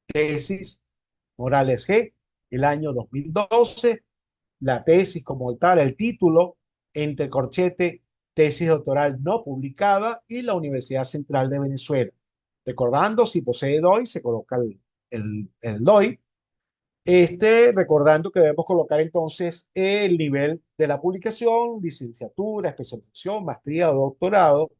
tesis Morales G, el año 2012, la tesis como tal, el título, entre corchete tesis doctoral no publicada y la Universidad Central de Venezuela. Recordando, si posee DOI, se coloca el DOI. Recordando que debemos colocar entonces el nivel de la publicación, licenciatura, especialización, maestría o doctorado.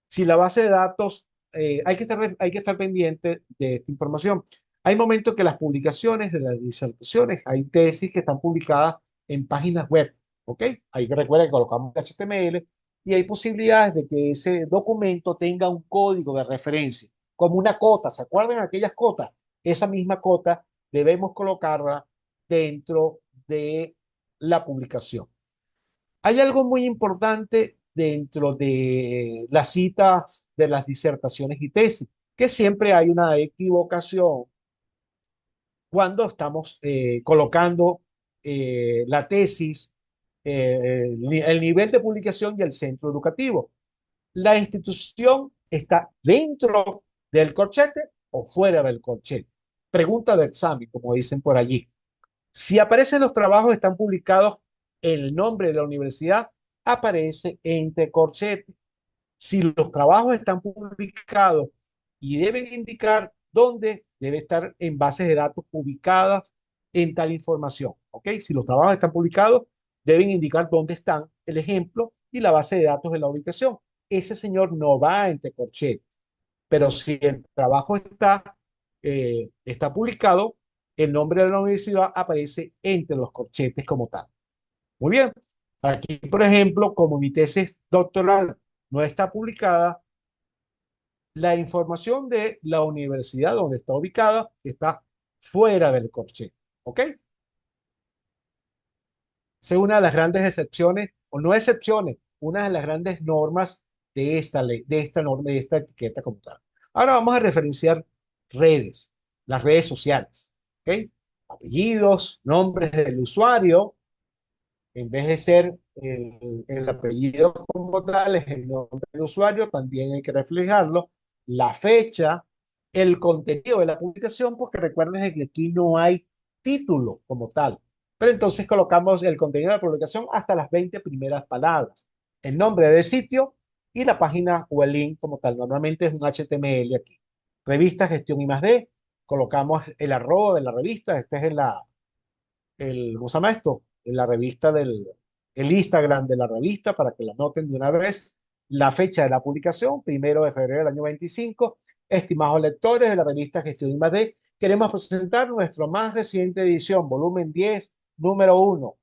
Si la base de datos, hay que estar pendiente de esta información. Hay momentos que las publicaciones de las disertaciones, hay tesis que están publicadas en páginas web, ¿ok? Hay que recuerden que colocamos HTML y hay posibilidades de que ese documento tenga un código de referencia, como una cota. ¿Se acuerdan aquellas cotas? Esa misma cota debemos colocarla dentro de la publicación. Hay algo muy importante dentro de las citas de las disertaciones y tesis, que siempre hay una equivocación cuando estamos colocando la tesis, el nivel de publicación y el centro educativo. ¿La institución está dentro del corchete o fuera del corchete? Pregunta de examen, como dicen por allí. Si aparecen los trabajos, están publicados el nombre de la universidad, aparece entre corchetes. Si los trabajos están publicados y deben indicar dónde debe estar en bases de datos ubicadas en tal información. ¿Ok? Si los trabajos están publicados, deben indicar dónde están el ejemplo y la base de datos de la ubicación. Ese señor no va entre corchetes, pero si el trabajo está publicado, el nombre de la universidad aparece entre los corchetes como tal. Muy bien. Aquí, por ejemplo, como mi tesis doctoral no está publicada, la información de la universidad donde está ubicada está fuera del corchete. ¿Ok? Esa es una de las grandes excepciones, o no excepciones, una de las grandes normas de esta ley, de esta norma, de esta etiqueta como tal. Ahora vamos a referenciar redes, las redes sociales. ¿Ok? Apellidos, nombres del usuario, en vez de ser el apellido como tal, es el nombre del usuario, también hay que reflejarlo, la fecha, el contenido de la publicación, porque recuerden que aquí no hay título como tal. Pero entonces colocamos el contenido de la publicación hasta las 20 primeras palabras, el nombre del sitio y la página o el link como tal. Normalmente es un HTML aquí. Revista Gestión I+D, colocamos el arroba de la revista, este es ¿cómo se llama esto? En la revista el Instagram de la revista para que la noten de una vez. La fecha de la publicación, 1 de febrero del año 25. Estimados lectores de la revista Gestión I+D, queremos presentar nuestra más reciente edición, volumen 10, número 1.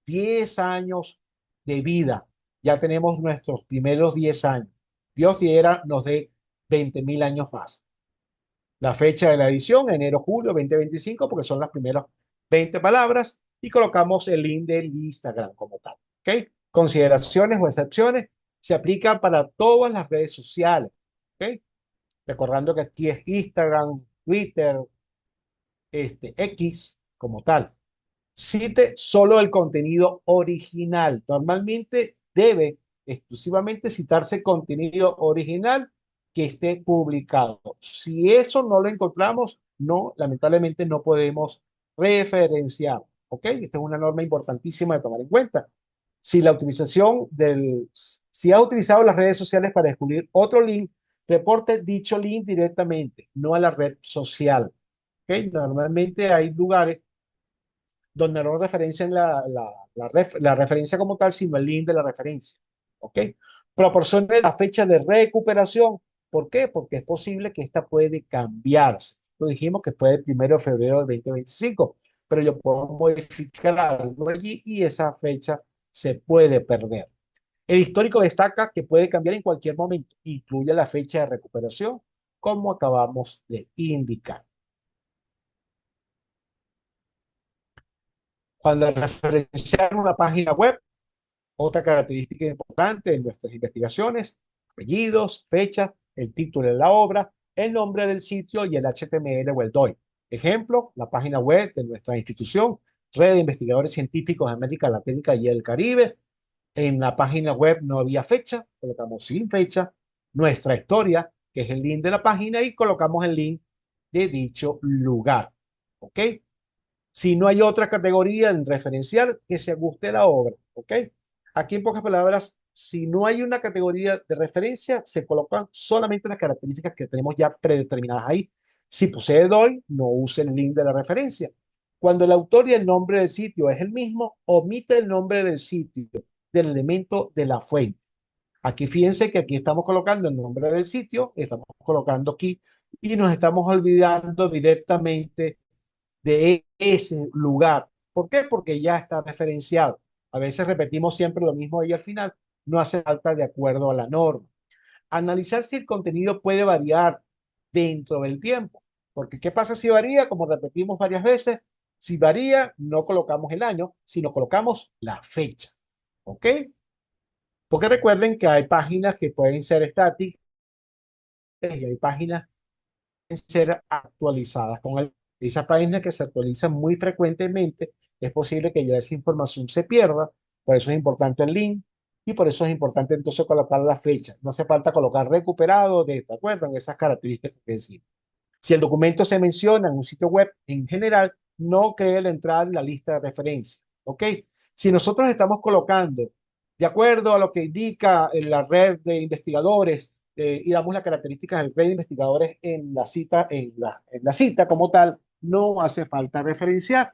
10 años de vida. Ya tenemos nuestros primeros 10 años. Dios quiera nos dé 20.000 años más. La fecha de la edición, enero-julio 2025, porque son las primeras 20 palabras, y colocamos el link del Instagram como tal. ¿Ok? Consideraciones o excepciones se aplican para todas las redes sociales. ¿Ok? Recordando que aquí es Instagram, Twitter, X como tal. Cite solo el contenido original. Normalmente debe exclusivamente citarse contenido original que esté publicado. Si eso no lo encontramos, no, lamentablemente no podemos referenciar. ¿Ok? Esta es una norma importantísima de tomar en cuenta. Si ha utilizado las redes sociales para descubrir otro link, reporte dicho link directamente, no a la red social. ¿Ok? Normalmente hay lugares donde no referencian la referencia como tal, sino el link de la referencia. ¿Ok? Proporcione la fecha de recuperación. ¿Por qué? Porque es posible que esta puede cambiarse. Lo dijimos que fue el 1 de febrero del 2025, pero yo puedo modificar algo allí y esa fecha se puede perder. El histórico destaca que puede cambiar en cualquier momento. Incluye la fecha de recuperación, como acabamos de indicar. Cuando referenciar una página web, otra característica importante de nuestras investigaciones: apellidos, fechas, el título de la obra, el nombre del sitio y el HTML o el DOI. Ejemplo, la página web de nuestra institución, Red de Investigadores Científicos de América Latina y el Caribe. En la página web no había fecha, colocamos sin fecha, nuestra historia, que es el link de la página, y colocamos el link de dicho lugar. ¿Ok? Si no hay otra categoría en referenciar que se ajuste a la obra. ¿Ok? Aquí en pocas palabras si no hay una categoría de referencia, se colocan solamente las características que tenemos ya predeterminadas ahí. Si posee DOI, no use el link de la referencia. Cuando el autor y el nombre del sitio es el mismo, omite el nombre del sitio, del elemento de la fuente. Aquí fíjense que aquí estamos colocando el nombre del sitio, estamos colocando aquí y nos estamos olvidando directamente de ese lugar. ¿Por qué? Porque ya está referenciado. A veces repetimos siempre lo mismo ahí al final. No hace falta de acuerdo a la norma. Analizar si el contenido puede variar dentro del tiempo. Porque ¿qué pasa si varía? Como repetimos varias veces, si varía, no colocamos el año, sino colocamos la fecha. ¿Ok? Porque recuerden que hay páginas que pueden ser estáticas y hay páginas que pueden ser actualizadas con el. Esas páginas que se actualizan muy frecuentemente, es posible que ya esa información se pierda, por eso es importante el link y por eso es importante entonces colocar la fecha. No hace falta colocar recuperado, ¿de acuerdo? En esas características que decimos. Si el documento se menciona en un sitio web en general, no cree la entrada en la lista de referencia. ¿Ok? Si nosotros estamos colocando, de acuerdo a lo que indica en la red de investigadores, y damos las características del red de investigadores en la cita, en la cita como tal, no hace falta referenciar,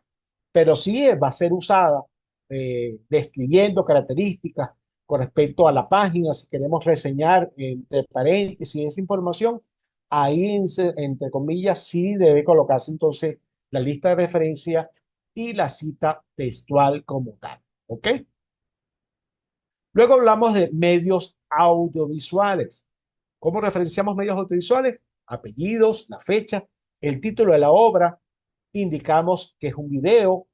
pero sí va a ser usada describiendo características con respecto a la página, si queremos reseñar entre paréntesis esa información, ahí entre comillas sí debe colocarse entonces la lista de referencia y la cita textual como tal. ¿Ok? Luego hablamos de medios audiovisuales. ¿Cómo referenciamos medios audiovisuales? Apellidos, la fecha, el título de la obra, indicamos que es un video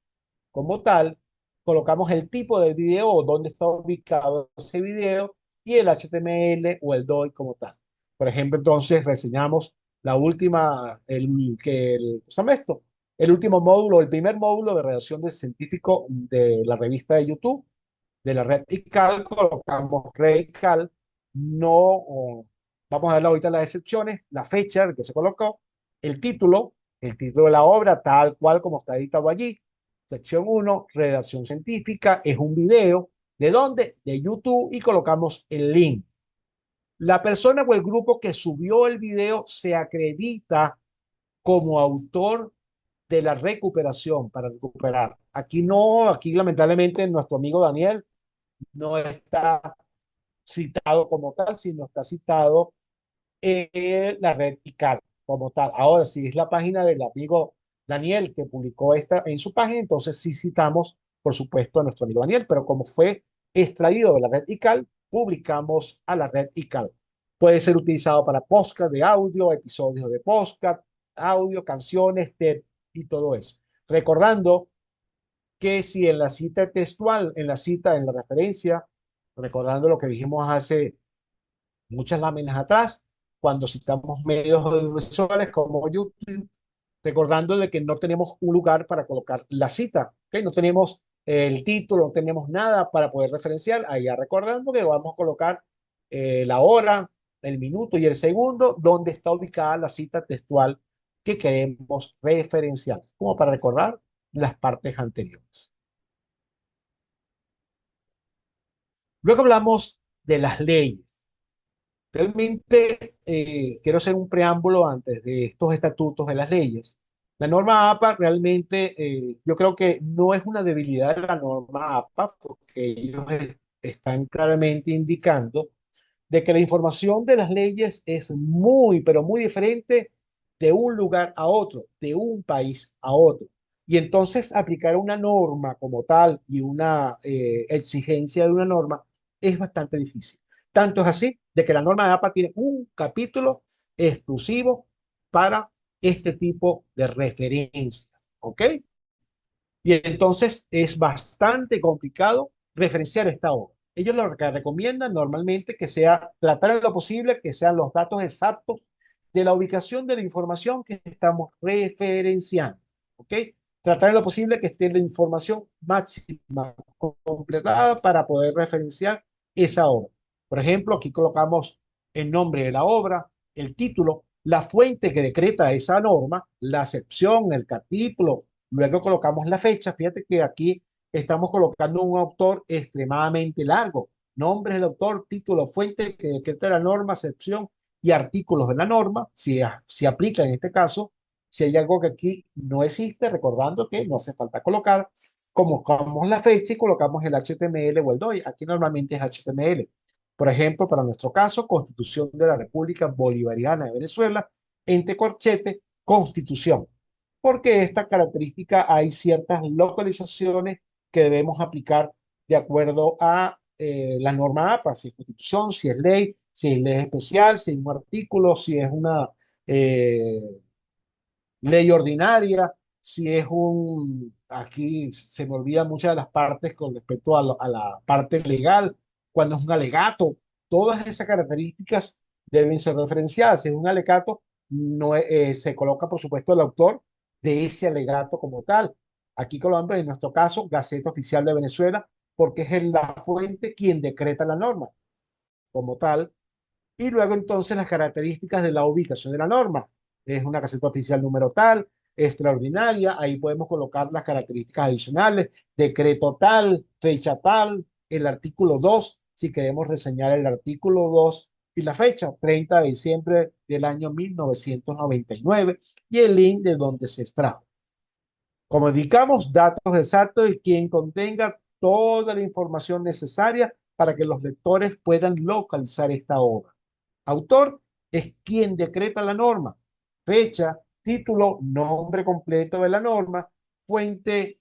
como tal, colocamos el tipo del video o dónde está ubicado ese video y el HTML o el DOI como tal. Por ejemplo, entonces reseñamos la última, ¿cómo se llama esto? El último módulo, el primer módulo de redacción de científico de la revista de YouTube, de la red ICAL, colocamos red ICAL, no, vamos a ver ahorita las excepciones, la fecha de que se colocó, el título de la obra, tal cual como está editado allí. Sección 1, redacción científica, es un video. ¿De dónde? De YouTube y colocamos el link. La persona o el grupo que subió el video se acredita como autor de la recuperación para recuperar. Aquí no, aquí lamentablemente nuestro amigo Daniel no está citado como tal, sino está citado la red ICAR como tal. Ahora, si es la página del amigo Daniel que publicó esta en su página, entonces sí citamos, por supuesto, a nuestro amigo Daniel, pero como fue extraído de la red ICAL, publicamos a la red ICAL. Puede ser utilizado para podcast de audio, episodios de podcast, audio, canciones, TED y todo eso. Recordando que si en la cita textual, en la cita, en la referencia, recordando lo que dijimos hace muchas láminas atrás, cuando citamos medios audiovisuales como YouTube, recordando de que no tenemos un lugar para colocar la cita, ¿okay? No tenemos el título, no tenemos nada para poder referenciar, ahí ya recordando que vamos a colocar la hora, el minuto y el segundo, donde está ubicada la cita textual que queremos referenciar, como para recordar las partes anteriores. Luego hablamos de las leyes. Realmente quiero hacer un preámbulo antes de estos estatutos de las leyes. La norma APA realmente yo creo que no es una debilidad de la norma APA porque ellos están claramente indicando de que la información de las leyes es muy, pero muy diferente de un lugar a otro, de un país a otro. Y entonces aplicar una norma como tal y una exigencia de una norma es bastante difícil. Tanto es así de que la norma de APA tiene un capítulo exclusivo para este tipo de referencias. ¿Ok? Y entonces es bastante complicado referenciar esta obra. Ellos lo que recomiendan normalmente que sea tratar en lo posible que sean los datos exactos de la ubicación de la información que estamos referenciando. ¿Ok? Tratar en lo posible que esté la información máxima completada para poder referenciar esa obra. Por ejemplo, aquí colocamos el nombre de la obra, el título, la fuente que decreta esa norma, la sección, el capítulo. Luego colocamos la fecha. Fíjate que aquí estamos colocando un autor extremadamente largo. nombre del autor, título, fuente que decreta la norma, sección y artículos de la norma, si aplica en este caso. Si hay algo que aquí no existe, recordando que no hace falta colocar, colocamos la fecha y colocamos el HTML o el DOI. Aquí normalmente es HTML. Por ejemplo, para nuestro caso, Constitución de la República Bolivariana de Venezuela, entre corchete, Constitución. Porque esta característica hay ciertas localizaciones que debemos aplicar de acuerdo a la norma APA, si es constitución, si es ley especial, si es un artículo, si es una eh, ley ordinaria, si es aquí se me olvidan muchas de las partes con respecto a la parte legal, cuando es un alegato, todas esas características deben ser referenciadas. Si es un alegato, no, se coloca, por supuesto, el autor de ese alegato como tal. Aquí colocamos, en nuestro caso, Gaceta Oficial de Venezuela, porque es la fuente quien decreta la norma como tal. Y luego entonces las características de la ubicación de la norma. Es una caseta oficial número tal, extraordinaria, ahí podemos colocar las características adicionales, decreto tal, fecha tal, el artículo 2 si queremos reseñar el artículo 2 y la fecha, 30 de diciembre del año 1999 y el link de donde se extrajo. Como indicamos, datos exactos y quien contenga toda la información necesaria para que los lectores puedan localizar esta obra. Autor es quien decreta la norma. Fecha, título, nombre completo de la norma, fuente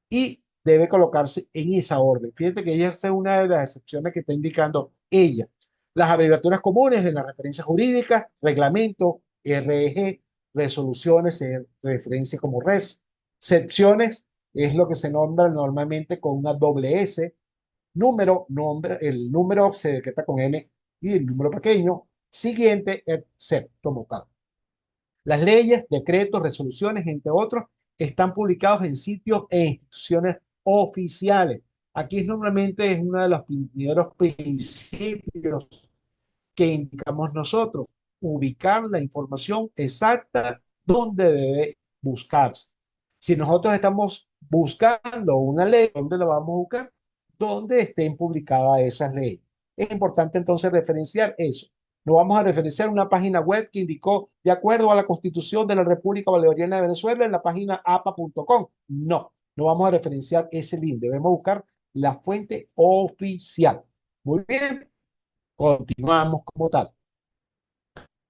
y debe colocarse en esa orden. Fíjate que ella es una de las excepciones que está indicando ella. Las abreviaturas comunes de las referencias jurídicas, reglamento, REG, resoluciones, se referencia como res. Secciones es lo que se nombra normalmente con una doble S. Nombre, el número se decreta con N y el número pequeño. Siguiente, excepto tal. Las leyes, decretos, resoluciones, entre otros, están publicados en sitios e instituciones oficiales. Aquí normalmente es uno de los primeros principios que indicamos nosotros, ubicar la información exacta donde debe buscarse. Si nosotros estamos buscando una ley, ¿dónde la vamos a buscar? Donde estén publicadas esas leyes. Es importante entonces referenciar eso. No vamos a referenciar una página web que indicó de acuerdo a la Constitución de la República Bolivariana de Venezuela en la página apa.com. No, no vamos a referenciar ese link. Debemos buscar la fuente oficial. Muy bien, continuamos como tal.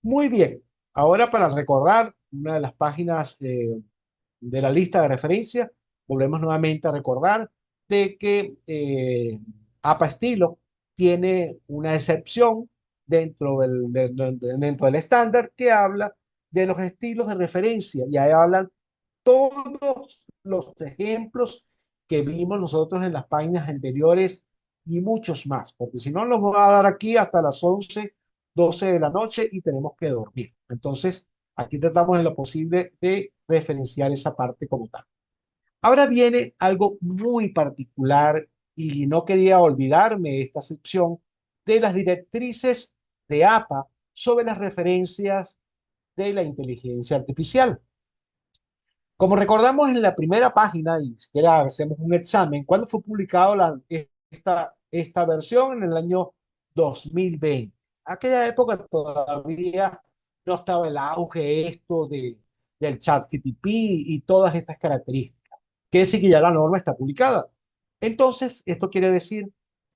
Muy bien. Ahora para recordar una de las páginas de la lista de referencia, volvemos nuevamente a recordar de que APA Estilo tiene una excepción dentro del estándar que habla de los estilos de referencia y ahí hablan todos los ejemplos que vimos nosotros en las páginas anteriores y muchos más, porque si no nos va a dar aquí hasta las 11, 12 de la noche y tenemos que dormir. Entonces, aquí tratamos en lo posible de referenciar esa parte como tal. Ahora viene algo muy particular y no quería olvidarme de esta sección de las directrices de APA sobre las referencias de la inteligencia artificial. Como recordamos en la primera página, y siquiera hacemos un examen, ¿cuándo fue publicado esta versión? En el año 2020. Aquella época todavía no estaba el auge del chat GTP y todas estas características. Quiere decir que ya la norma está publicada. Entonces, esto quiere decir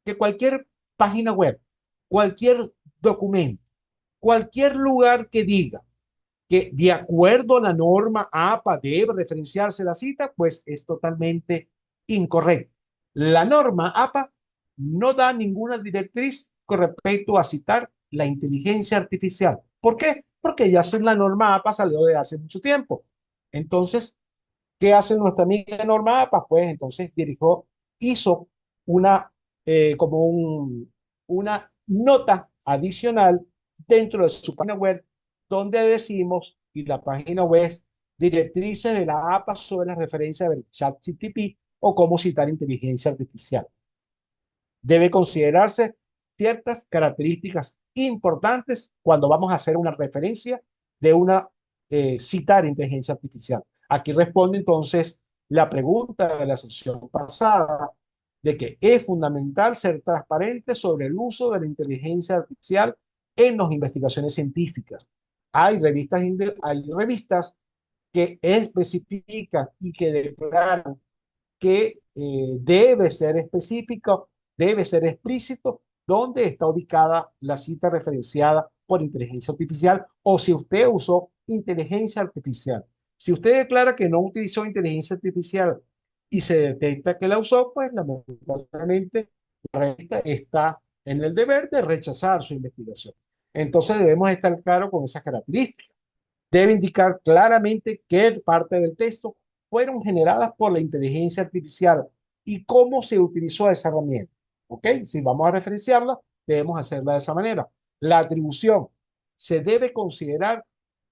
que cualquier página web, cualquier documento, cualquier lugar que diga que de acuerdo a la norma APA debe referenciarse la cita, pues es totalmente incorrecto. La norma APA no da ninguna directriz con respecto a citar la inteligencia artificial. ¿Por qué? Porque ya la norma APA salió de hace mucho tiempo. Entonces, ¿qué hace nuestra amiga norma APA? Pues entonces hizo una, como una nota adicional dentro de su página web donde decimos, y la página web es directrices de la APA sobre la referencia del chat CTP o cómo citar inteligencia artificial. Debe considerarse ciertas características importantes cuando vamos a hacer una referencia de una citar inteligencia artificial. Aquí responde entonces la pregunta de la sesión pasada de que es fundamental ser transparente sobre el uso de la inteligencia artificial en las investigaciones científicas. Hay revistas que especifican y que declaran que debe ser específico, debe ser explícito dónde está ubicada la cita referenciada por inteligencia artificial o si usted usó inteligencia artificial. Si usted declara que no utilizó inteligencia artificial y se detecta que la usó, pues lamentablemente la revista está en el deber de rechazar su investigación. Entonces debemos estar claros con esas características. Debe indicar claramente qué parte del texto fueron generadas por la inteligencia artificial y cómo se utilizó esa herramienta. ¿Ok? Si vamos a referenciarla, debemos hacerla de esa manera. La atribución se debe considerar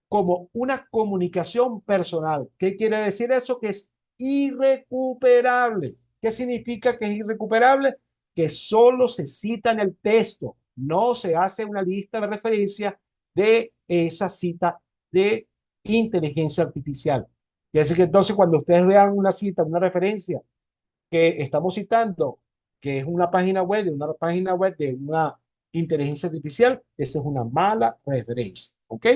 como una comunicación personal. ¿Qué quiere decir eso? Que es irrecuperable. ¿Qué significa que es irrecuperable? Que solo se cita en el texto, no se hace una lista de referencia de esa cita de inteligencia artificial. Quiere decir que entonces cuando ustedes vean una cita, una referencia que estamos citando, que es una página web de una inteligencia artificial, esa es una mala referencia, ¿ok?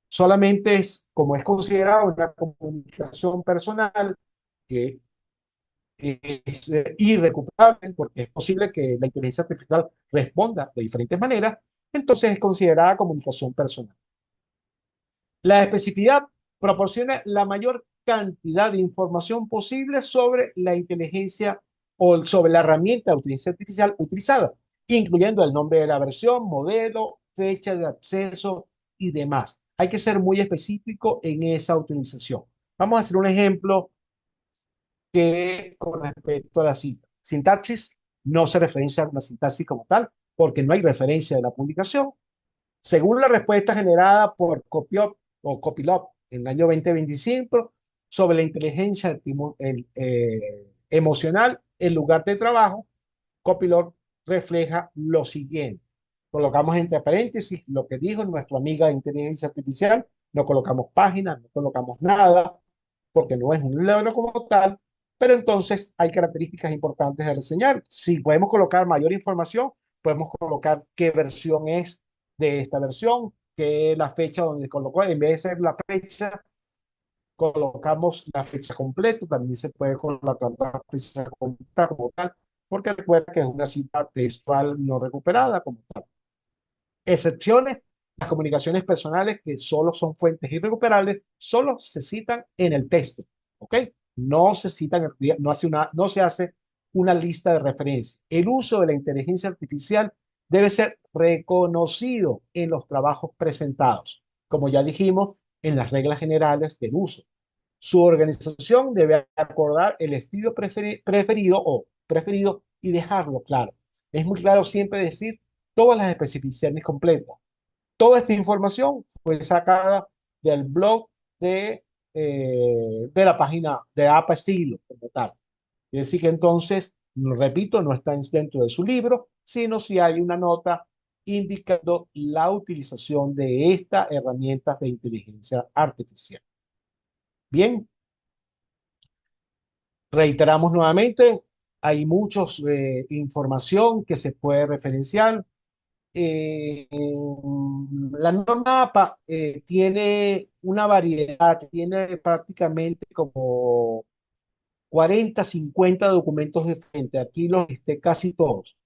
Solamente es, como es considerado una comunicación personal, que es irrecuperable, porque es posible que la inteligencia artificial responda de diferentes maneras, entonces es considerada comunicación personal. La especificidad proporciona la mayor cantidad de información posible sobre la inteligencia o sobre la herramienta de inteligencia artificial utilizada, incluyendo el nombre de la versión, modelo, fecha de acceso y demás. Hay que ser muy específico en esa utilización. Vamos a hacer un ejemplo que con respecto a la cita. Sintaxis no se referencia a una sintaxis como tal, porque no hay referencia de la publicación. Según la respuesta generada por Copiop o Copilot en el año 2025 sobre la inteligencia emocional en lugar de trabajo, Copilot refleja lo siguiente. Colocamos entre paréntesis lo que dijo nuestra amiga de inteligencia artificial, no colocamos páginas, no colocamos nada, porque no es un libro como tal, pero entonces hay características importantes de reseñar. Si podemos colocar mayor información, podemos colocar qué versión es de esta versión, qué es la fecha donde colocó, en vez de ser la fecha, colocamos la fecha completa, también se puede colocar la fecha completa como tal, porque recuerda que es una cita textual no recuperada como tal. Excepciones, las comunicaciones personales que solo son fuentes irrecuperables, solo se citan en el texto, ¿ok? No se citan, no se hace una lista de referencias. El uso de la inteligencia artificial debe ser reconocido en los trabajos presentados, como ya dijimos, en las reglas generales del uso. Su organización debe acordar el estilo preferido y dejarlo claro. Es muy claro siempre decir todas las especificaciones completas. Toda esta información fue sacada del blog de la página de APA Estilo, como tal. Es decir, que entonces, repito, no está dentro de su libro, sino si hay una nota indicando la utilización de esta herramienta de inteligencia artificial. Bien, reiteramos nuevamente, hay muchos información que se puede referenciar. La norma APA tiene una variedad, tiene prácticamente como 40, 50 documentos diferentes, aquí los listé casi todos,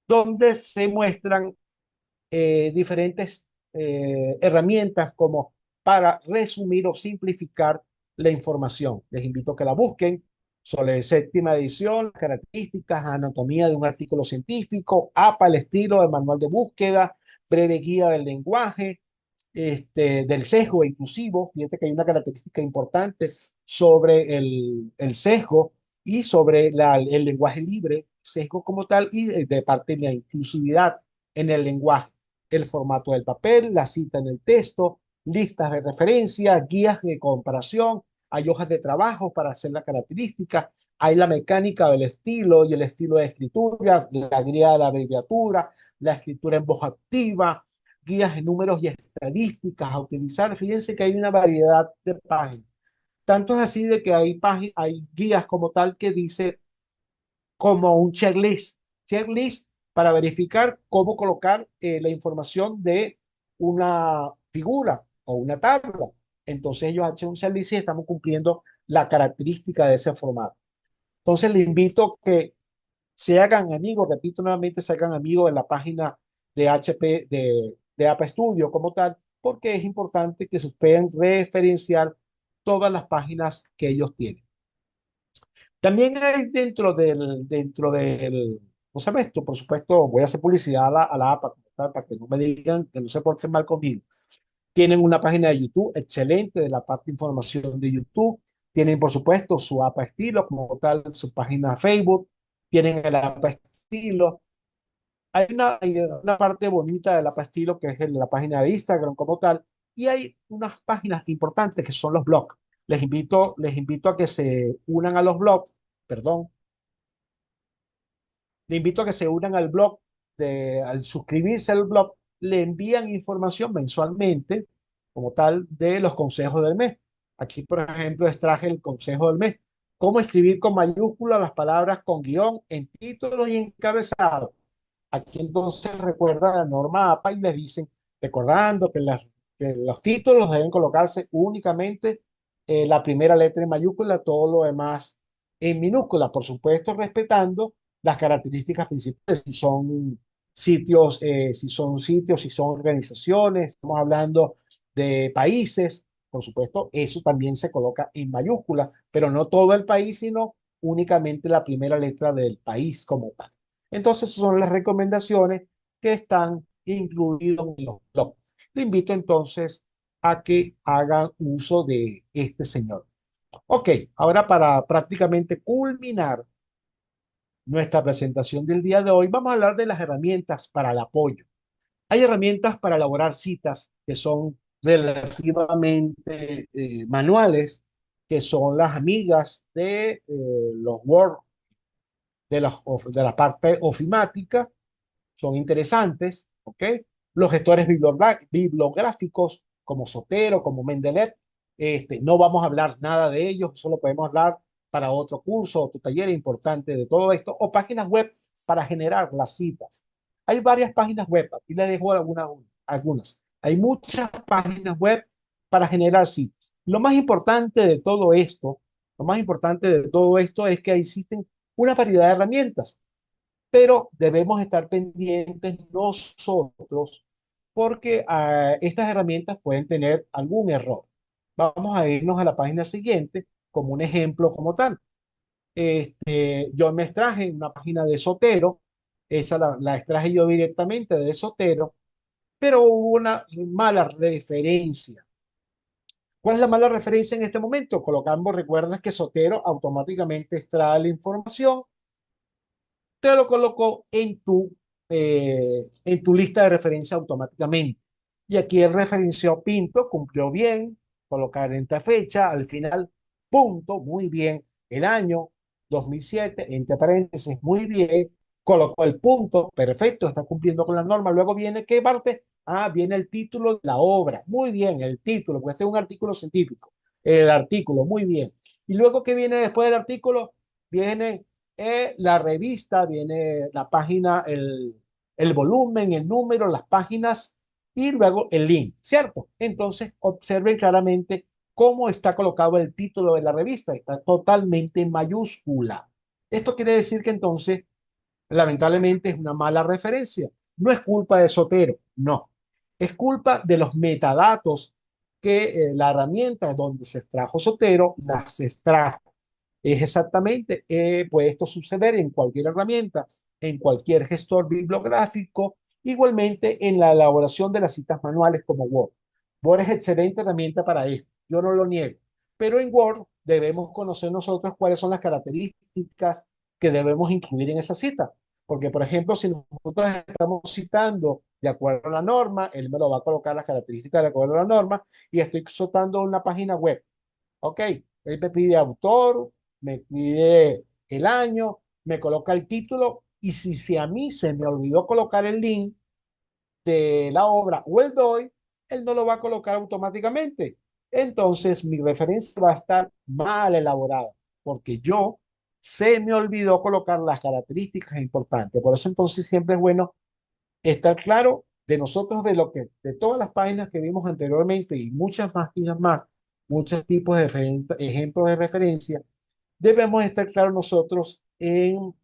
donde se muestran diferentes herramientas como para resumir o simplificar la información. Les invito a que la busquen. Sobre séptima edición, características, anatomía de un artículo científico, APA, el estilo del manual de búsqueda, breve guía del lenguaje, del sesgo inclusivo. Fíjate que hay una característica importante sobre el sesgo y sobre el lenguaje libre, sesgo como tal, y de parte de la inclusividad en el lenguaje, el formato del papel, la cita en el texto, listas de referencia, guías de comparación, hay hojas de trabajo para hacer la característica, hay la mecánica del estilo y el estilo de escritura, la guía de la abreviatura, la escritura en voz activa, guías de números y estadísticas a utilizar. Fíjense que hay una variedad de páginas. Tanto es así de que hay guías como tal que dice como un checklist. Checklist para verificar cómo colocar la información de una figura o una tabla. Entonces ellos hacen un checklist y estamos cumpliendo la característica de ese formato. Entonces le invito a que se hagan amigos, repito nuevamente, se hagan amigos de la página de HP, de APA Studio como tal, porque es importante que se puedan referenciar todas las páginas que ellos tienen. También hay ¿cómo se llama esto? Por supuesto, voy a hacer publicidad a la APA, como tal, para que no me digan, que no se porten mal conmigo. Tienen una página de YouTube excelente de la parte de información de YouTube. Tienen, por supuesto, su APA Estilo, como tal, su página de Facebook. Tienen el APA Estilo. Hay una parte bonita del APA Estilo, que es la página de Instagram como tal. Y hay unas páginas importantes que son los blogs. Les invito a que se unan a los blogs, perdón, le invito a que se unan al blog, al suscribirse al blog, le envían información mensualmente, como tal, de los consejos del mes. Aquí, por ejemplo, extraje el consejo del mes. Cómo escribir con mayúsculas las palabras con guión en títulos y encabezados. Aquí entonces recuerda la norma APA y les dicen, recordando que los títulos deben colocarse únicamente la primera letra en mayúscula, todo lo demás en minúscula, por supuesto, respetando las características principales, si son organizaciones, estamos hablando de países, por supuesto, eso también se coloca en mayúscula, pero no todo el país, sino únicamente la primera letra del país como tal. Entonces, son las recomendaciones que están incluidas en los blogs. Le invito entonces a que hagan uso de este señor. Ok, ahora para prácticamente culminar nuestra presentación del día de hoy, vamos a hablar de las herramientas para el apoyo. Hay herramientas para elaborar citas que son relativamente manuales, que son las amigas de los Word, de la parte ofimática, son interesantes, ¿ok? Los gestores bibliográficos como Sotero, como Mendeley, no vamos a hablar nada de ellos, solo podemos hablar para otro curso, otro taller importante de todo esto, o páginas web para generar las citas. Hay varias páginas web, aquí les dejo algunas. Hay muchas páginas web para generar citas. Lo más importante de todo esto es que existen una variedad de herramientas, pero debemos estar pendientes nosotros porque estas herramientas pueden tener algún error. Vamos a irnos a la página siguiente como un ejemplo como tal. Yo me extraje una página de Sotero, esa la extraje yo directamente de Sotero, pero hubo una mala referencia. ¿Cuál es la mala referencia en este momento? Colocamos, recuerdas que Sotero automáticamente extrae la información, te lo coloco en tu lista de referencia automáticamente. Y aquí el referenció Pinto, cumplió bien, colocar en esta fecha, al final, punto, muy bien, el año 2007, entre paréntesis, muy bien, colocó el punto, perfecto, está cumpliendo con la norma. Luego viene, ¿qué parte? Ah, viene el título de la obra, muy bien, el título, porque este es un artículo científico, el artículo, muy bien. Y luego, ¿qué viene después del artículo? Viene la revista, viene la página, el volumen, el número, las páginas y luego el link, ¿cierto? Entonces, observen claramente cómo está colocado el título de la revista. Está totalmente en mayúscula. Esto quiere decir que entonces, lamentablemente, es una mala referencia. No es culpa de Sotero, no. Es culpa de los metadatos que la herramienta donde se extrajo Sotero las extrajo. Es exactamente, puede esto suceder en cualquier herramienta, en cualquier gestor bibliográfico, igualmente en la elaboración de las citas manuales como Word. Word es excelente herramienta para esto, yo no lo niego, pero en Word debemos conocer nosotros cuáles son las características que debemos incluir en esa cita. Porque, por ejemplo, si nosotros estamos citando de acuerdo a la norma, él me lo va a colocar las características de acuerdo a la norma y estoy citando una página web. Ok, él me pide autor, me pide el año, me coloca el título y si a mí se me olvidó colocar el link de la obra o el DOI, él no lo va a colocar automáticamente. Entonces mi referencia va a estar mal elaborada porque yo se me olvidó colocar las características importantes. Por eso entonces siempre es bueno estar claro de nosotros, de lo que, de todas las páginas que vimos anteriormente y muchas páginas más, muchos tipos de ejemplos de referencia, debemos estar claros nosotros en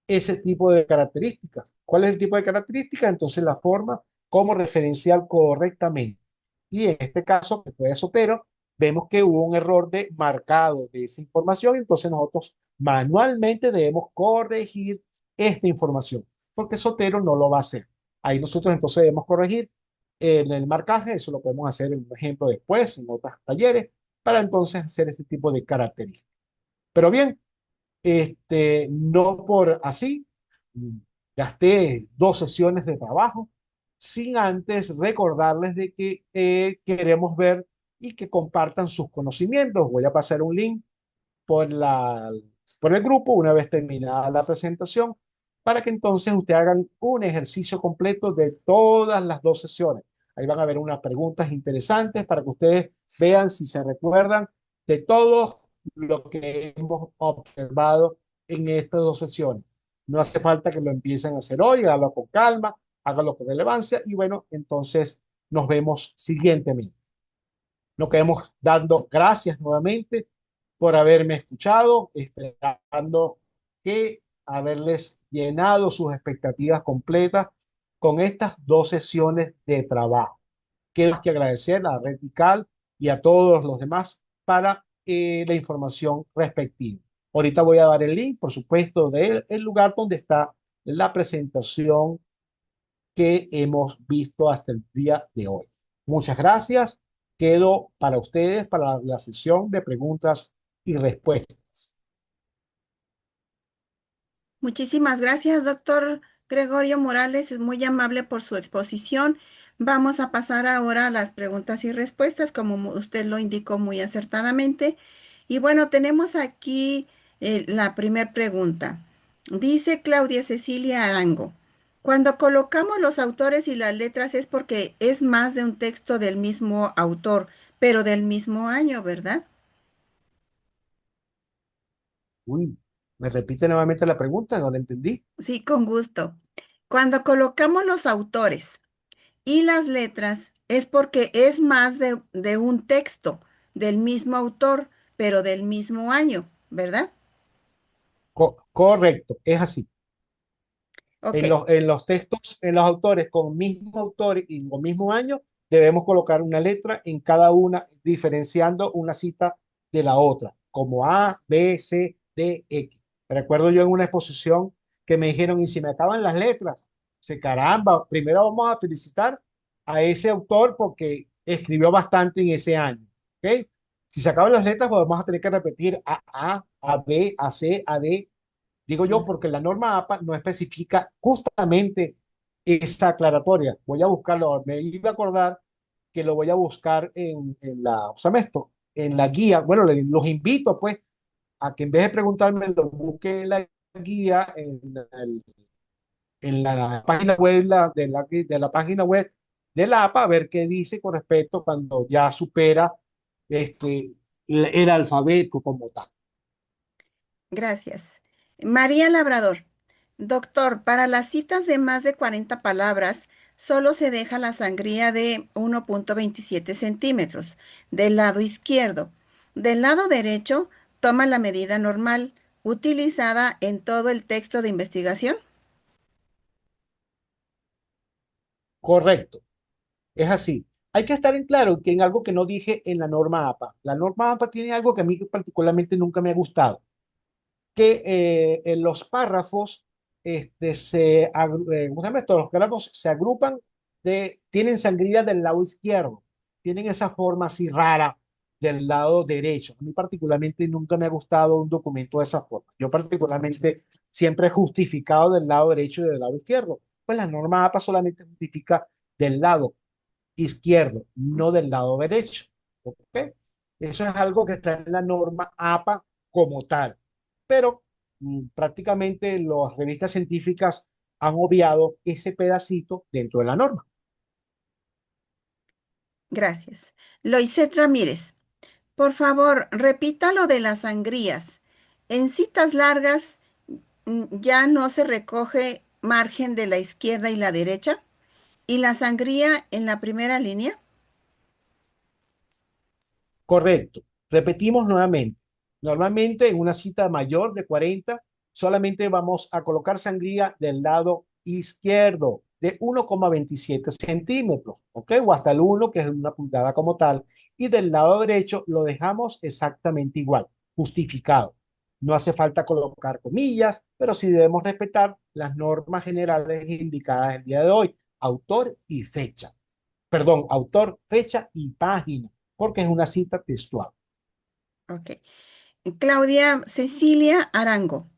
ese tipo de características. ¿Cuál es el tipo de características? Entonces la forma como referenciar correctamente. Y en este caso, que fue de Sotero, vemos que hubo un error de marcado de esa información, entonces nosotros manualmente debemos corregir esta información, porque Sotero no lo va a hacer. Ahí nosotros entonces debemos corregir en el marcaje, eso lo podemos hacer en un ejemplo después, en otros talleres, para entonces hacer este tipo de características. Pero bien, no por así, mm, gasté 2 sesiones de trabajo sin antes recordarles de que queremos ver y que compartan sus conocimientos. Voy a pasar un link por por el grupo una vez terminada la presentación para que entonces ustedes hagan un ejercicio completo de todas las 2 sesiones. Ahí van a ver unas preguntas interesantes para que ustedes vean si se recuerdan de todo lo que hemos observado en estas 2 sesiones. No hace falta que lo empiecen a hacer hoy, háganlo con calma, háganlo con relevancia y bueno, entonces nos vemos siguientemente. Nos quedamos dando gracias nuevamente por haberme escuchado, esperando que haberles llenado sus expectativas completas con estas 2 sesiones de trabajo. Queda que agradecer a Retical y a todos los demás para la información respectiva. Ahorita voy a dar el link, por supuesto, del el lugar donde está la presentación que hemos visto hasta el día de hoy. Muchas gracias. Quedo para ustedes para la sesión de preguntas y respuestas. Muchísimas gracias, doctor Gregorio Morales. Es muy amable por su exposición. Vamos a pasar ahora a las preguntas y respuestas, como usted lo indicó muy acertadamente. Y bueno, tenemos aquí la primera pregunta. Dice Claudia Cecilia Arango, cuando colocamos los autores y las letras es porque es más de un texto del mismo autor, pero del mismo año, ¿verdad? Uy, ¿me repite nuevamente la pregunta? No la entendí. Sí, con gusto. Cuando colocamos los autores y las letras es porque es más de un texto del mismo autor, pero del mismo año, ¿verdad? Correcto, es así. Ok, En los textos, en los autores con mismo autor y con mismo año, debemos colocar una letra en cada una, diferenciando una cita de la otra, como A, B, C, D, X. Recuerdo yo en una exposición que me dijeron, y si me acaban las letras, se caramba, primero vamos a felicitar a ese autor porque escribió bastante en ese año. ¿Ok? Si se acaban las letras, pues vamos a tener que repetir a B, a C, a D. Digo yo mm, porque la norma APA no especifica justamente esa aclaratoria. Voy a buscarlo, me iba a acordar que lo voy a buscar en la, ¿sabes esto? En la guía. Bueno, los invito pues a que en vez de preguntarme, lo busquen en la guía, en la página web de la página web de la APA, a ver qué dice con respecto cuando ya supera este, el alfabeto como tal. gracias. María Labrador, doctor, para las citas de más de 40 palabras, solo se deja la sangría de 1,27 centímetros del lado izquierdo. Del lado derecho, toma la medida normal utilizada en todo el texto de investigación. Correcto. Es así. Hay que estar en claro que en algo que no dije en la norma APA. La norma APA tiene algo que a mí particularmente nunca me ha gustado, que en los párrafos ¿cómo se llama esto? Los párrafos se agrupan tienen sangría del lado izquierdo, tienen esa forma así rara del lado derecho. A mí particularmente nunca me ha gustado un documento de esa forma. Yo particularmente siempre he justificado del lado derecho y del lado izquierdo. Pues la norma APA solamente justifica del lado izquierdo, no del lado derecho. ¿Ok? Eso es algo que está en la norma APA como tal. Pero prácticamente las revistas científicas han obviado ese pedacito dentro de la norma. Gracias. Loiset Ramírez, por favor, repita lo de las sangrías. En citas largas ya no se recoge margen de la izquierda y la derecha y la sangría en la primera línea. Correcto. Repetimos nuevamente. Normalmente en una cita mayor de 40 solamente vamos a colocar sangría del lado izquierdo de 1,27 centímetros, ¿ok? O hasta el 1, que es una pulgada como tal. Y del lado derecho lo dejamos exactamente igual, justificado. No hace falta colocar comillas, pero sí debemos respetar las normas generales indicadas el día de hoy. Autor y fecha. Perdón, autor, fecha y página, porque es una cita textual. Ok. Claudia Cecilia Arango,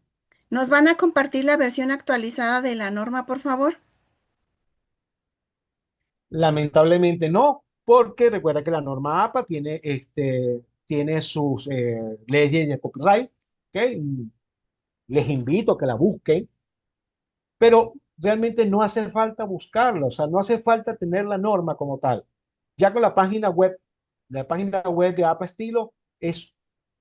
¿nos van a compartir la versión actualizada de la norma, por favor? Lamentablemente no, porque recuerda que la norma APA tiene, tiene sus leyes de copyright, ¿ok? Les invito a que la busquen, pero realmente no hace falta buscarla, o sea, no hace falta tener la norma como tal. Ya con la página web de APA Estilo es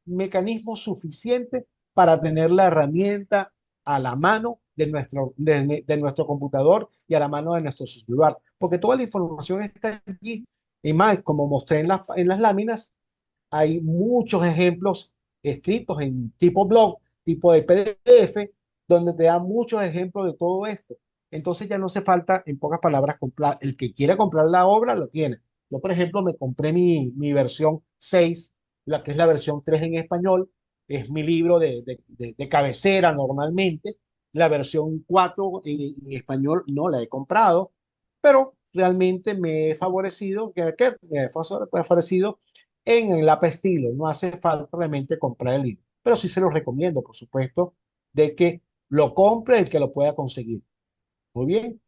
un mecanismo suficiente para tener la herramienta a la mano de nuestro computador y a la mano de nuestro celular, porque toda la información está allí. Y más, como mostré en las láminas, hay muchos ejemplos escritos en tipo blog, tipo de PDF, donde te da muchos ejemplos de todo esto. Entonces ya no hace falta, en pocas palabras, comprar. El que quiera comprar la obra, lo tiene. Yo, por ejemplo, me compré mi versión 6, la que es la versión 3 en español. Es mi libro de cabecera normalmente. La versión 4 en español no la he comprado, pero realmente me he favorecido, que me he favorecido en el app estilo. No hace falta realmente comprar el libro, pero sí se lo recomiendo, por supuesto, de que lo compre el que lo pueda conseguir. Muy bien.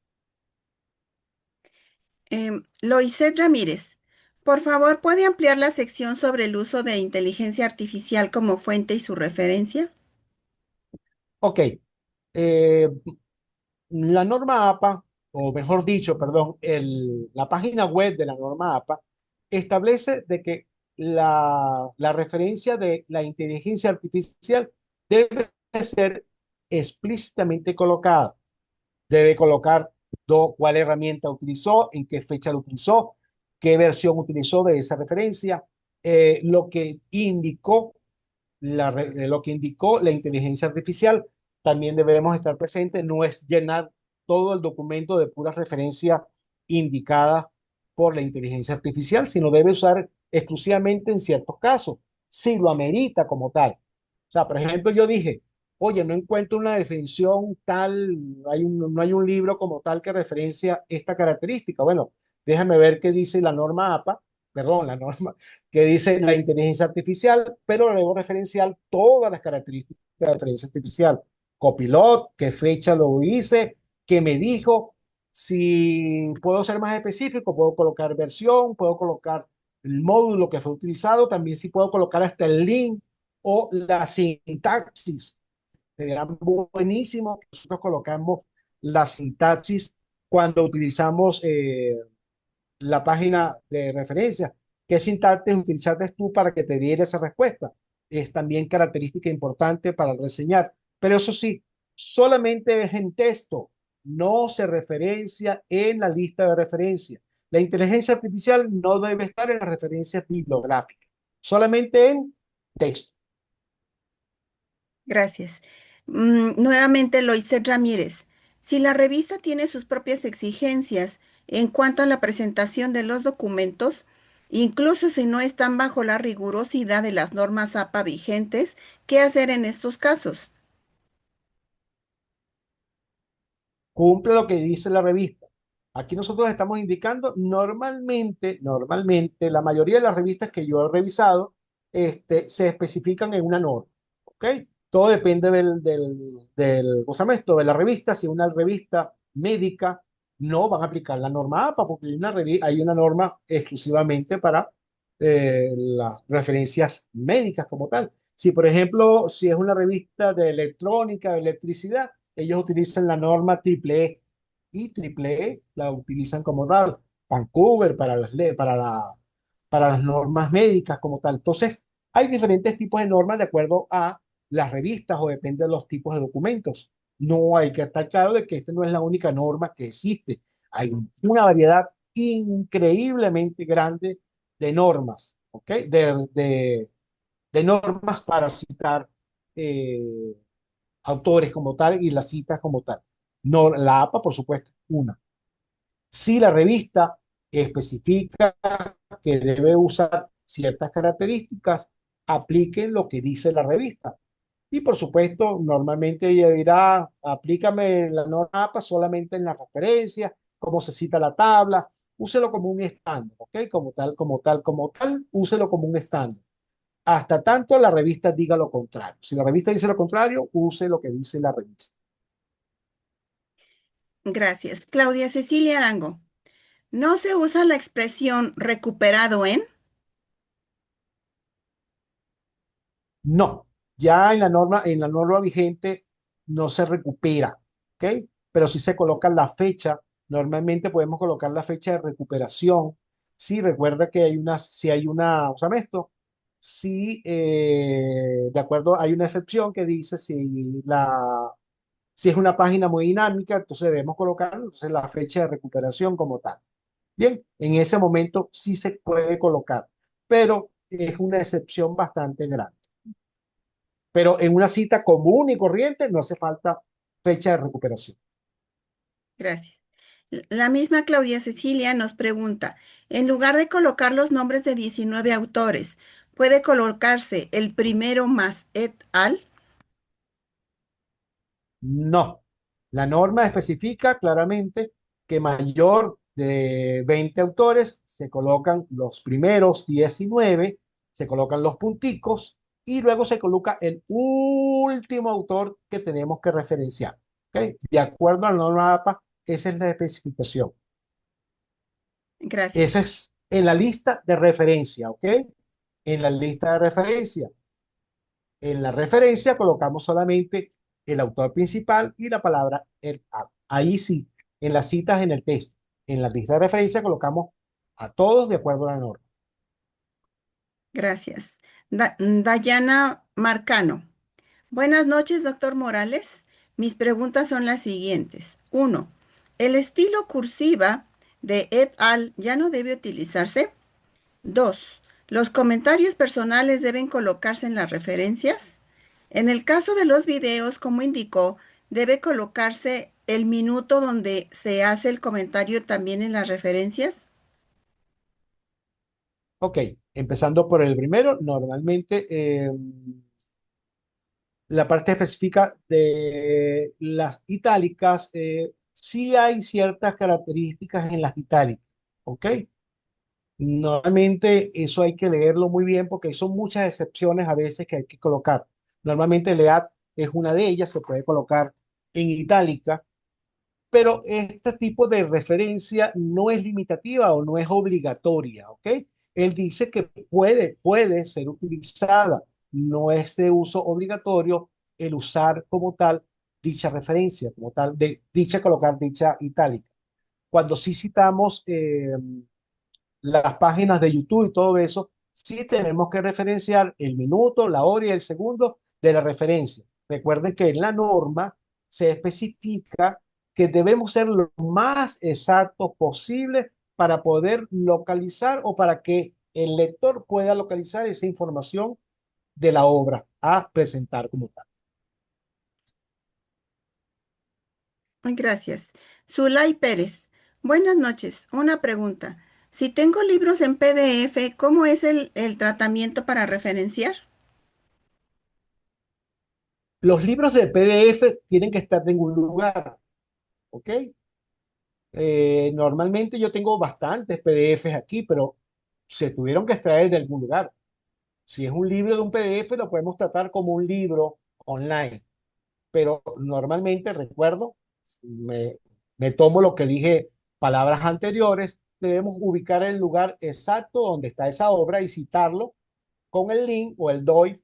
Loiset Ramírez, por favor, ¿puede ampliar la sección sobre el uso de inteligencia artificial como fuente y su referencia? Ok. Eh, la norma APA, o mejor dicho, perdón, la página web de la norma APA establece de que la referencia de la inteligencia artificial debe ser explícitamente colocada. Debe colocar cuál herramienta utilizó, en qué fecha lo utilizó, qué versión utilizó de esa referencia, lo que indicó lo que indicó la inteligencia artificial. También debemos estar presentes, no es llenar todo el documento de puras referencias indicadas por la inteligencia artificial, sino debe usar exclusivamente en ciertos casos, si lo amerita como tal. O sea, por ejemplo, yo dije, oye, no encuentro una definición tal, no hay un libro como tal que referencia esta característica. Bueno, déjame ver qué dice la norma APA, perdón, la norma que dice la inteligencia artificial, pero le debo referenciar todas las características de la inteligencia artificial. Copilot, qué fecha lo hice, qué me dijo. Si puedo ser más específico, puedo colocar versión, puedo colocar el módulo que fue utilizado, también sí puedo colocar hasta el link o la sintaxis. Sería buenísimo que nosotros colocamos la sintaxis cuando utilizamos la página de referencia. ¿Qué sintaxis utilizaste tú para que te diera esa respuesta? Es también característica importante para reseñar. Pero eso sí, solamente es en texto, no se referencia en la lista de referencia. La inteligencia artificial no debe estar en las referencias bibliográficas, solamente en texto. Gracias. Nuevamente, Loiset Ramírez, si la revista tiene sus propias exigencias en cuanto a la presentación de los documentos, incluso si no están bajo la rigurosidad de las normas APA vigentes, ¿qué hacer en estos casos? Cumple lo que dice la revista. Aquí nosotros estamos indicando normalmente, la mayoría de las revistas que yo he revisado, se especifican en una norma, ¿ok? Todo depende ¿cómo se llama esto? De la revista. Si es una revista médica, no van a aplicar la norma APA, porque hay una norma exclusivamente para las referencias médicas como tal. Si, por ejemplo, si es una revista de electrónica, de electricidad, ellos utilizan la norma triple E y triple E la utilizan como tal. Vancouver para las normas médicas como tal. Entonces, hay diferentes tipos de normas de acuerdo a las revistas o depende de los tipos de documentos. No hay que estar claro de que esta no es la única norma que existe. Hay una variedad increíblemente grande de normas, ¿ok? De normas para citar eh, autores como tal y las citas como tal. No, la APA, por supuesto, una. Si la revista especifica que debe usar ciertas características, apliquen lo que dice la revista. Y por supuesto, normalmente ella dirá, aplícame la norma APA solamente en la referencia, cómo se cita la tabla, úselo como un estándar, ¿ok? Como tal, úselo como un estándar. Hasta tanto la revista diga lo contrario. Si la revista dice lo contrario, use lo que dice la revista. Gracias. Claudia Cecilia Arango. ¿No se usa la expresión recuperado en? No, ya en la norma vigente no se recupera, ¿ok? Pero sí se coloca la fecha. Normalmente podemos colocar la fecha de recuperación. Sí, recuerda que si hay una, ¿sabes esto? Sí, de acuerdo, hay una excepción que dice si es una página muy dinámica, entonces debemos colocar entonces, la fecha de recuperación como tal. Bien, en ese momento sí se puede colocar, pero es una excepción bastante grande. Pero en una cita común y corriente no hace falta fecha de recuperación. Gracias. La misma Claudia Cecilia nos pregunta, en lugar de colocar los nombres de 19 autores, ¿puede colocarse el primero más et al? No. La norma especifica claramente que mayor de 20 autores se colocan los primeros 19, se colocan los punticos y luego se coloca el último autor que tenemos que referenciar. ¿Ok? De acuerdo a la norma APA, esa es la especificación. Gracias. Esa es en la lista de referencia, ¿ok? En la lista de referencia. En la referencia colocamos solamente el autor principal y la palabra el a. Ahí sí, en las citas en el texto. En la lista de referencia colocamos a todos de acuerdo a la norma. Gracias. Dayana Marcano. Buenas noches, doctor Morales. Mis preguntas son las siguientes. Uno, ¿el estilo cursiva de et al ya no debe utilizarse? Dos, ¿los comentarios personales deben colocarse en las referencias? En el caso de los videos, como indicó, ¿debe colocarse el minuto donde se hace el comentario también en las referencias? Ok, empezando por el primero, normalmente la parte específica de las itálicas, sí hay ciertas características en las itálicas, ¿ok? Normalmente eso hay que leerlo muy bien porque son muchas excepciones a veces que hay que colocar. Normalmente el EAT es una de ellas, se puede colocar en itálica, pero este tipo de referencia no es limitativa o no es obligatoria, ¿ok? Él dice que puede ser utilizada, no es de uso obligatorio el usar como tal dicha referencia, como tal, de dicha colocar dicha itálica. Cuando sí citamos las páginas de YouTube y todo eso, sí tenemos que referenciar el minuto, la hora y el segundo de la referencia. Recuerden que en la norma se especifica que debemos ser lo más exactos posible para poder localizar o para que el lector pueda localizar esa información de la obra a presentar como tal. Ay, gracias. Zulay Pérez. Buenas noches. Una pregunta. Si tengo libros en PDF, ¿cómo es el tratamiento para referenciar? Los libros de PDF tienen que estar en un lugar, ¿ok? Normalmente yo tengo bastantes PDFs aquí, pero se tuvieron que extraer de algún lugar. Si es un libro de un PDF, lo podemos tratar como un libro online. Pero normalmente, recuerdo, me, me tomo lo que dije palabras anteriores, debemos ubicar el lugar exacto donde está esa obra y citarlo con el link o el DOI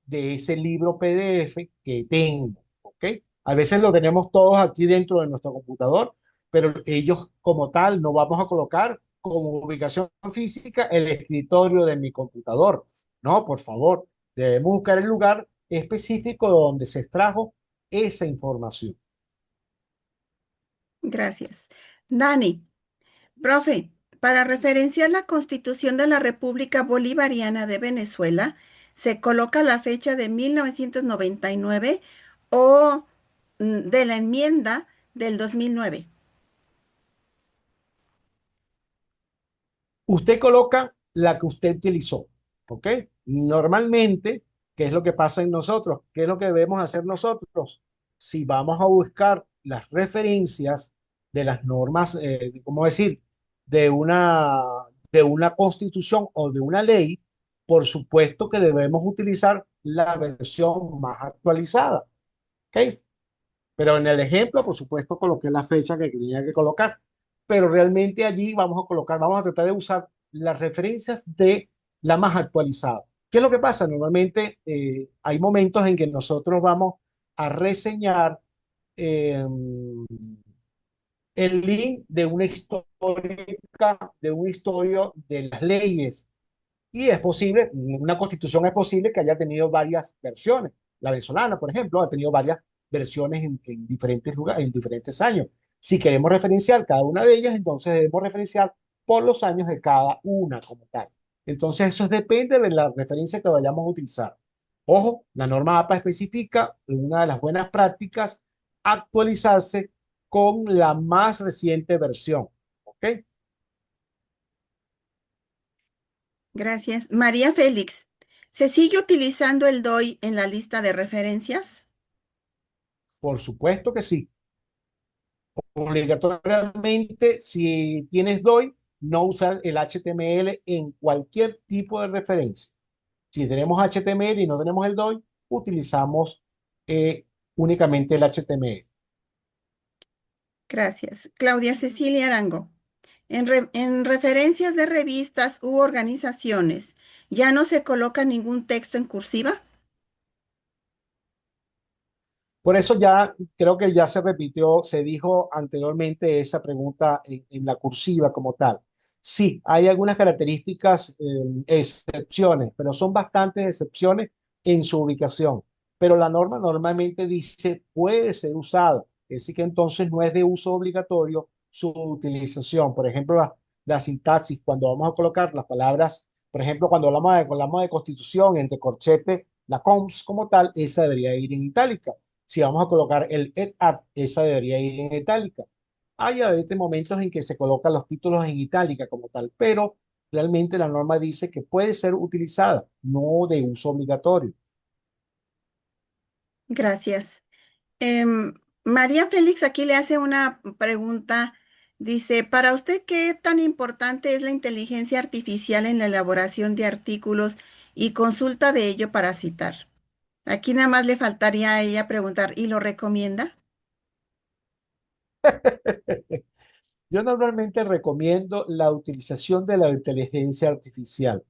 de ese libro PDF que tengo, ¿ok? A veces lo tenemos todos aquí dentro de nuestro computador, pero ellos como tal no vamos a colocar como ubicación física el escritorio de mi computador. No, por favor, debemos buscar el lugar específico donde se extrajo esa información. Gracias. Dani, profe, para referenciar la Constitución de la República Bolivariana de Venezuela, ¿se coloca la fecha de 1999 o de la enmienda del 2009? Usted coloca la que usted utilizó, ¿ok? Normalmente, ¿qué es lo que pasa en nosotros? ¿Qué es lo que debemos hacer nosotros? Si vamos a buscar las referencias de las normas, ¿cómo decir? De una, de una constitución o de una ley, por supuesto que debemos utilizar la versión más actualizada, ¿ok? Pero en el ejemplo, por supuesto, coloqué la fecha que tenía que colocar. Pero realmente allí vamos a colocar, vamos a tratar de usar las referencias de la más actualizada. ¿Qué es lo que pasa? Normalmente hay momentos en que nosotros vamos a reseñar eh, el link de una histórica, de un historia de las leyes. Y es posible, una constitución es posible que haya tenido varias versiones. La venezolana, por ejemplo, ha tenido varias versiones en diferentes lugares, en diferentes años. Si queremos referenciar cada una de ellas, entonces debemos referenciar por los años de cada una como tal. Entonces, eso depende de la referencia que vayamos a utilizar. Ojo, la norma APA especifica una de las buenas prácticas actualizarse con la más reciente versión. ¿Ok? Gracias. María Félix, ¿se sigue utilizando el DOI en la lista de referencias? Por supuesto que sí. Obligatoriamente, si tienes DOI, no usar el HTML en cualquier tipo de referencia. Si tenemos HTML y no tenemos el DOI, utilizamos únicamente el HTML. Gracias. Claudia Cecilia Arango. En referencias de revistas u organizaciones, ¿ya no se coloca ningún texto en cursiva? Por eso ya creo que ya se repitió, se dijo anteriormente esa pregunta en la cursiva como tal. Sí, hay algunas características, excepciones, pero son bastantes excepciones en su ubicación. Pero la norma normalmente dice puede ser usada, es decir, que entonces no es de uso obligatorio su utilización. Por ejemplo, la sintaxis, cuando vamos a colocar las palabras, por ejemplo, hablamos de constitución, entre corchetes, la cons como tal, esa debería ir en itálica. Si vamos a colocar el ETAP, esa debería ir en itálica. Hay a veces momentos en que se colocan los títulos en itálica como tal, pero realmente la norma dice que puede ser utilizada, no de uso obligatorio. Gracias. Em, María Félix aquí le hace una pregunta. Dice, ¿para usted qué tan importante es la inteligencia artificial en la elaboración de artículos y consulta de ello para citar? Aquí nada más le faltaría a ella preguntar, ¿y lo recomienda? Yo normalmente recomiendo la utilización de la inteligencia artificial,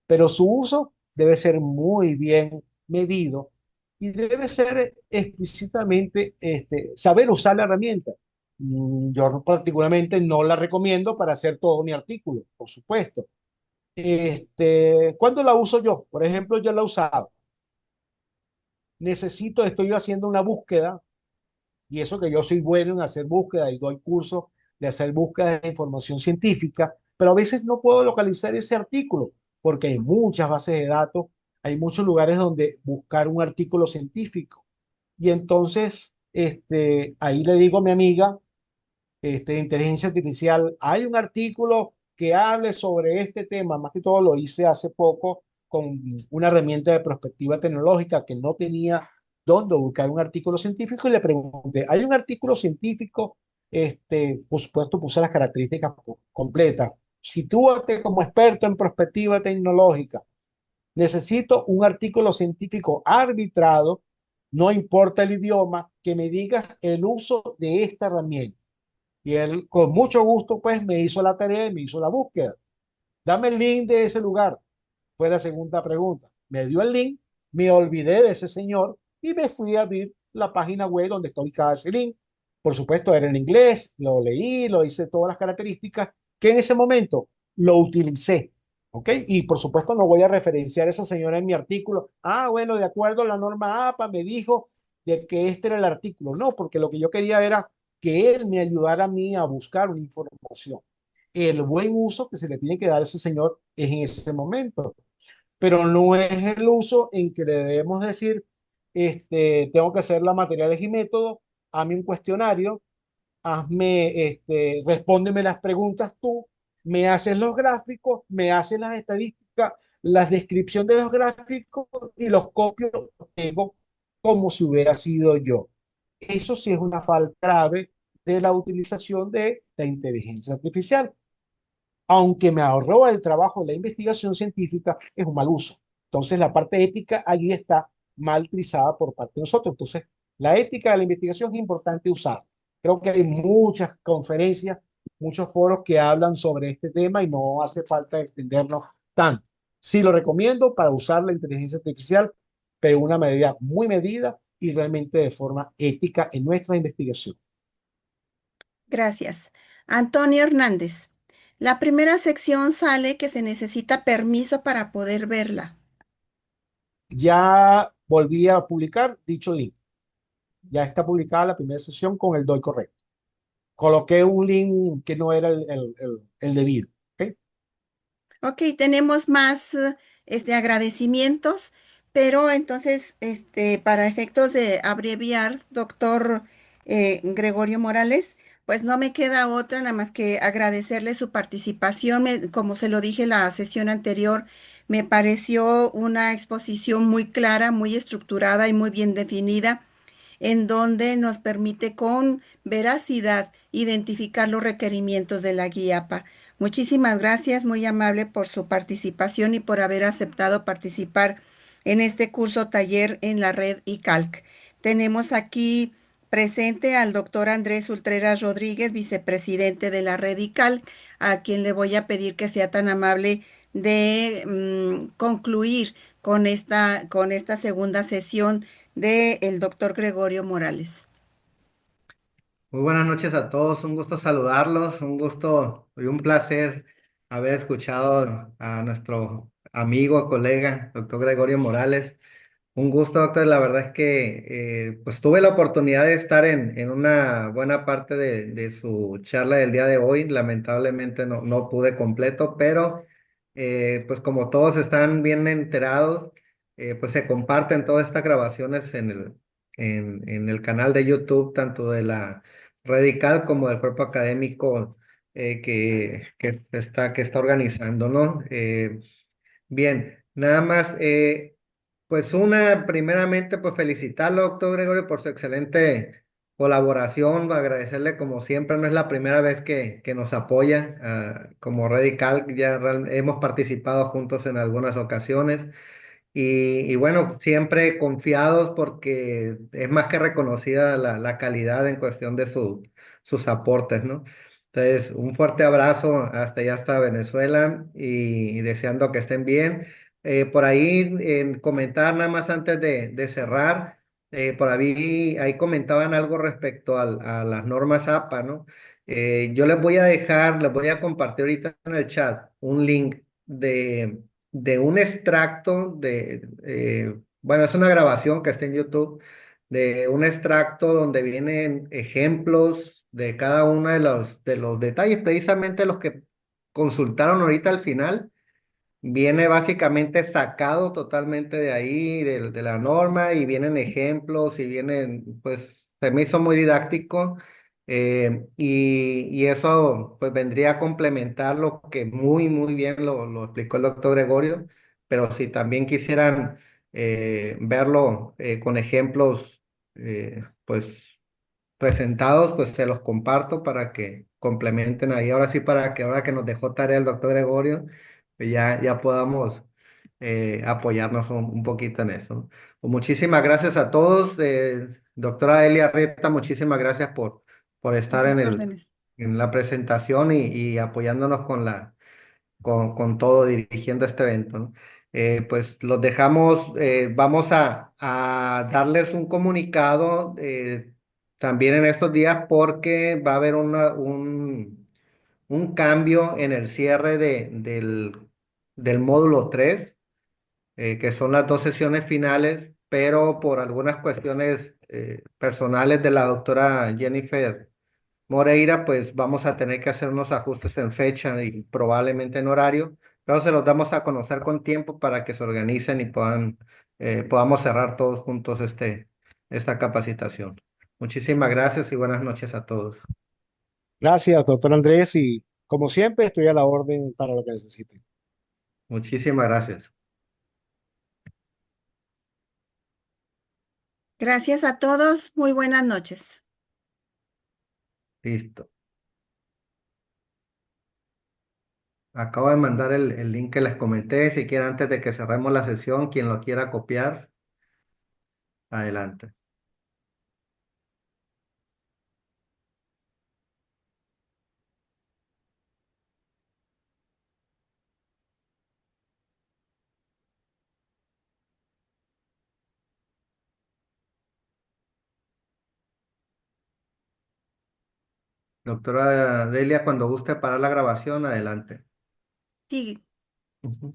pero su uso debe ser muy bien medido y debe ser explícitamente saber usar la herramienta. Yo particularmente no la recomiendo para hacer todo mi artículo, por supuesto. ¿Cuándo la uso yo? Por ejemplo, yo la he usado. Estoy haciendo una búsqueda y eso que yo soy bueno en hacer búsqueda y doy cursos de hacer búsquedas de información científica, pero a veces no puedo localizar ese artículo porque hay muchas bases de datos, hay muchos lugares donde buscar un artículo científico. Y entonces, ahí le digo a mi amiga, de inteligencia artificial, hay un artículo que hable sobre este tema, más que todo lo hice hace poco con una herramienta de perspectiva tecnológica que no tenía dónde buscar un artículo científico y le pregunté, ¿hay un artículo científico? Por supuesto, puse las características completas. Sitúate como experto en perspectiva tecnológica. Necesito un artículo científico arbitrado, no importa el idioma, que me diga el uso de esta herramienta. Y él con mucho gusto pues me hizo la tarea y me hizo la búsqueda. Dame el link de ese lugar. Fue la segunda pregunta. Me dio el link, me olvidé de ese señor y me fui a abrir la página web donde está ubicado ese link. Por supuesto, era en inglés, lo leí, lo hice todas las características que en ese momento lo utilicé. ¿Ok? Y por supuesto no voy a referenciar a esa señora en mi artículo. Ah, bueno, de acuerdo a la norma APA me dijo de que este era el artículo. No, porque lo que yo quería era que él me ayudara a mí a buscar una información. El buen uso que se le tiene que dar a ese señor es en ese momento, pero no es el uso en que le debemos decir, tengo que hacer la materiales y métodos, hazme un cuestionario, respóndeme las preguntas tú, me haces los gráficos, me haces las estadísticas, la descripción de los gráficos y los copio, los pego como si hubiera sido yo. Eso sí es una falta grave de la utilización de la inteligencia artificial. Aunque me ahorró el trabajo de la investigación científica, es un mal uso. Entonces, la parte ética allí está mal utilizada por parte de nosotros. Entonces, la ética de la investigación es importante usar. Creo que hay muchas conferencias, muchos foros que hablan sobre este tema y no hace falta extendernos tanto. Sí lo recomiendo para usar la inteligencia artificial, pero en una medida muy medida y realmente de forma ética en nuestra investigación. Gracias. Antonio Hernández. La primera sección sale que se necesita permiso para poder verla. Ya volví a publicar dicho link. Ya está publicada la primera sesión con el DOI correcto. Coloqué un link que no era el debido. ¿Ok? Ok, tenemos más agradecimientos, pero entonces, para efectos de abreviar, doctor Gregorio Morales, pues no me queda otra nada más que agradecerle su participación. Como se lo dije la sesión anterior, me pareció una exposición muy clara, muy estructurada y muy bien definida en donde nos permite con veracidad identificar los requerimientos de la guía APA. Muchísimas gracias, muy amable por su participación y por haber aceptado participar en este curso taller en la red ICALC. Tenemos aquí presente al doctor Andrés Ultreras Rodríguez, vicepresidente de la red ICALC, a quien le voy a pedir que sea tan amable de concluir con esta segunda sesión del doctor Gregorio Morales. Muy buenas noches a todos, un gusto saludarlos, un gusto y un placer haber escuchado a nuestro amigo, colega, doctor Gregorio Morales. Un gusto, doctor. La verdad es que pues tuve la oportunidad de estar en una buena parte de su charla del día de hoy. Lamentablemente no pude completo, pero pues como todos están bien enterados, pues se comparten todas estas grabaciones en el canal de YouTube, tanto de la Radical como del cuerpo académico que está organizando, ¿no? Bien, nada más. Pues primeramente, pues felicitarlo, doctor Gregorio, por su excelente colaboración, agradecerle como siempre, no es la primera vez que nos apoya, como Radical, ya hemos participado juntos en algunas ocasiones. Y bueno, siempre confiados porque es más que reconocida la calidad en cuestión de sus aportes, ¿no? Entonces, un fuerte abrazo hasta allá, hasta Venezuela y deseando que estén bien. Por ahí, comentar nada más antes de cerrar, por ahí comentaban algo respecto a las normas APA, ¿no? Yo les voy a compartir ahorita en el chat un link de un extracto bueno, es una grabación que está en YouTube, de un extracto donde vienen ejemplos de cada uno de los detalles, precisamente los que consultaron ahorita al final. Viene básicamente sacado totalmente de ahí, de la norma, y vienen ejemplos y vienen, pues se me hizo muy didáctico, y eso pues vendría a complementar lo que muy bien lo explicó el doctor Gregorio, pero si también quisieran verlo con ejemplos pues presentados, pues se los comparto para que complementen ahí. Ahora sí, para que ahora que nos dejó tarea el doctor Gregorio, pues ya podamos apoyarnos un poquito en eso. Pues muchísimas gracias a todos. Doctora Elia Reta, muchísimas gracias por A estar sus órdenes. en la presentación y apoyándonos con todo dirigiendo este evento, ¿no? Pues los dejamos, vamos a darles un comunicado también en estos días porque va a haber un cambio en el cierre del módulo 3, que son las dos sesiones finales, pero por algunas cuestiones personales de la doctora Jennifer Moreira, pues vamos a tener que hacer unos ajustes en fecha y probablemente en horario, pero se los damos a conocer con tiempo para que se organicen y podamos cerrar todos juntos esta capacitación. Muchísimas gracias y buenas noches a todos. Gracias, doctor Andrés, y como siempre estoy a la orden para lo que necesiten. Muchísimas gracias. Gracias a todos. Muy buenas noches. Listo. Acabo de mandar el link que les comenté. Si quieren, antes de que cerremos la sesión, quien lo quiera copiar, adelante. Doctora Delia, cuando guste parar la grabación, adelante. Sí. Ujú.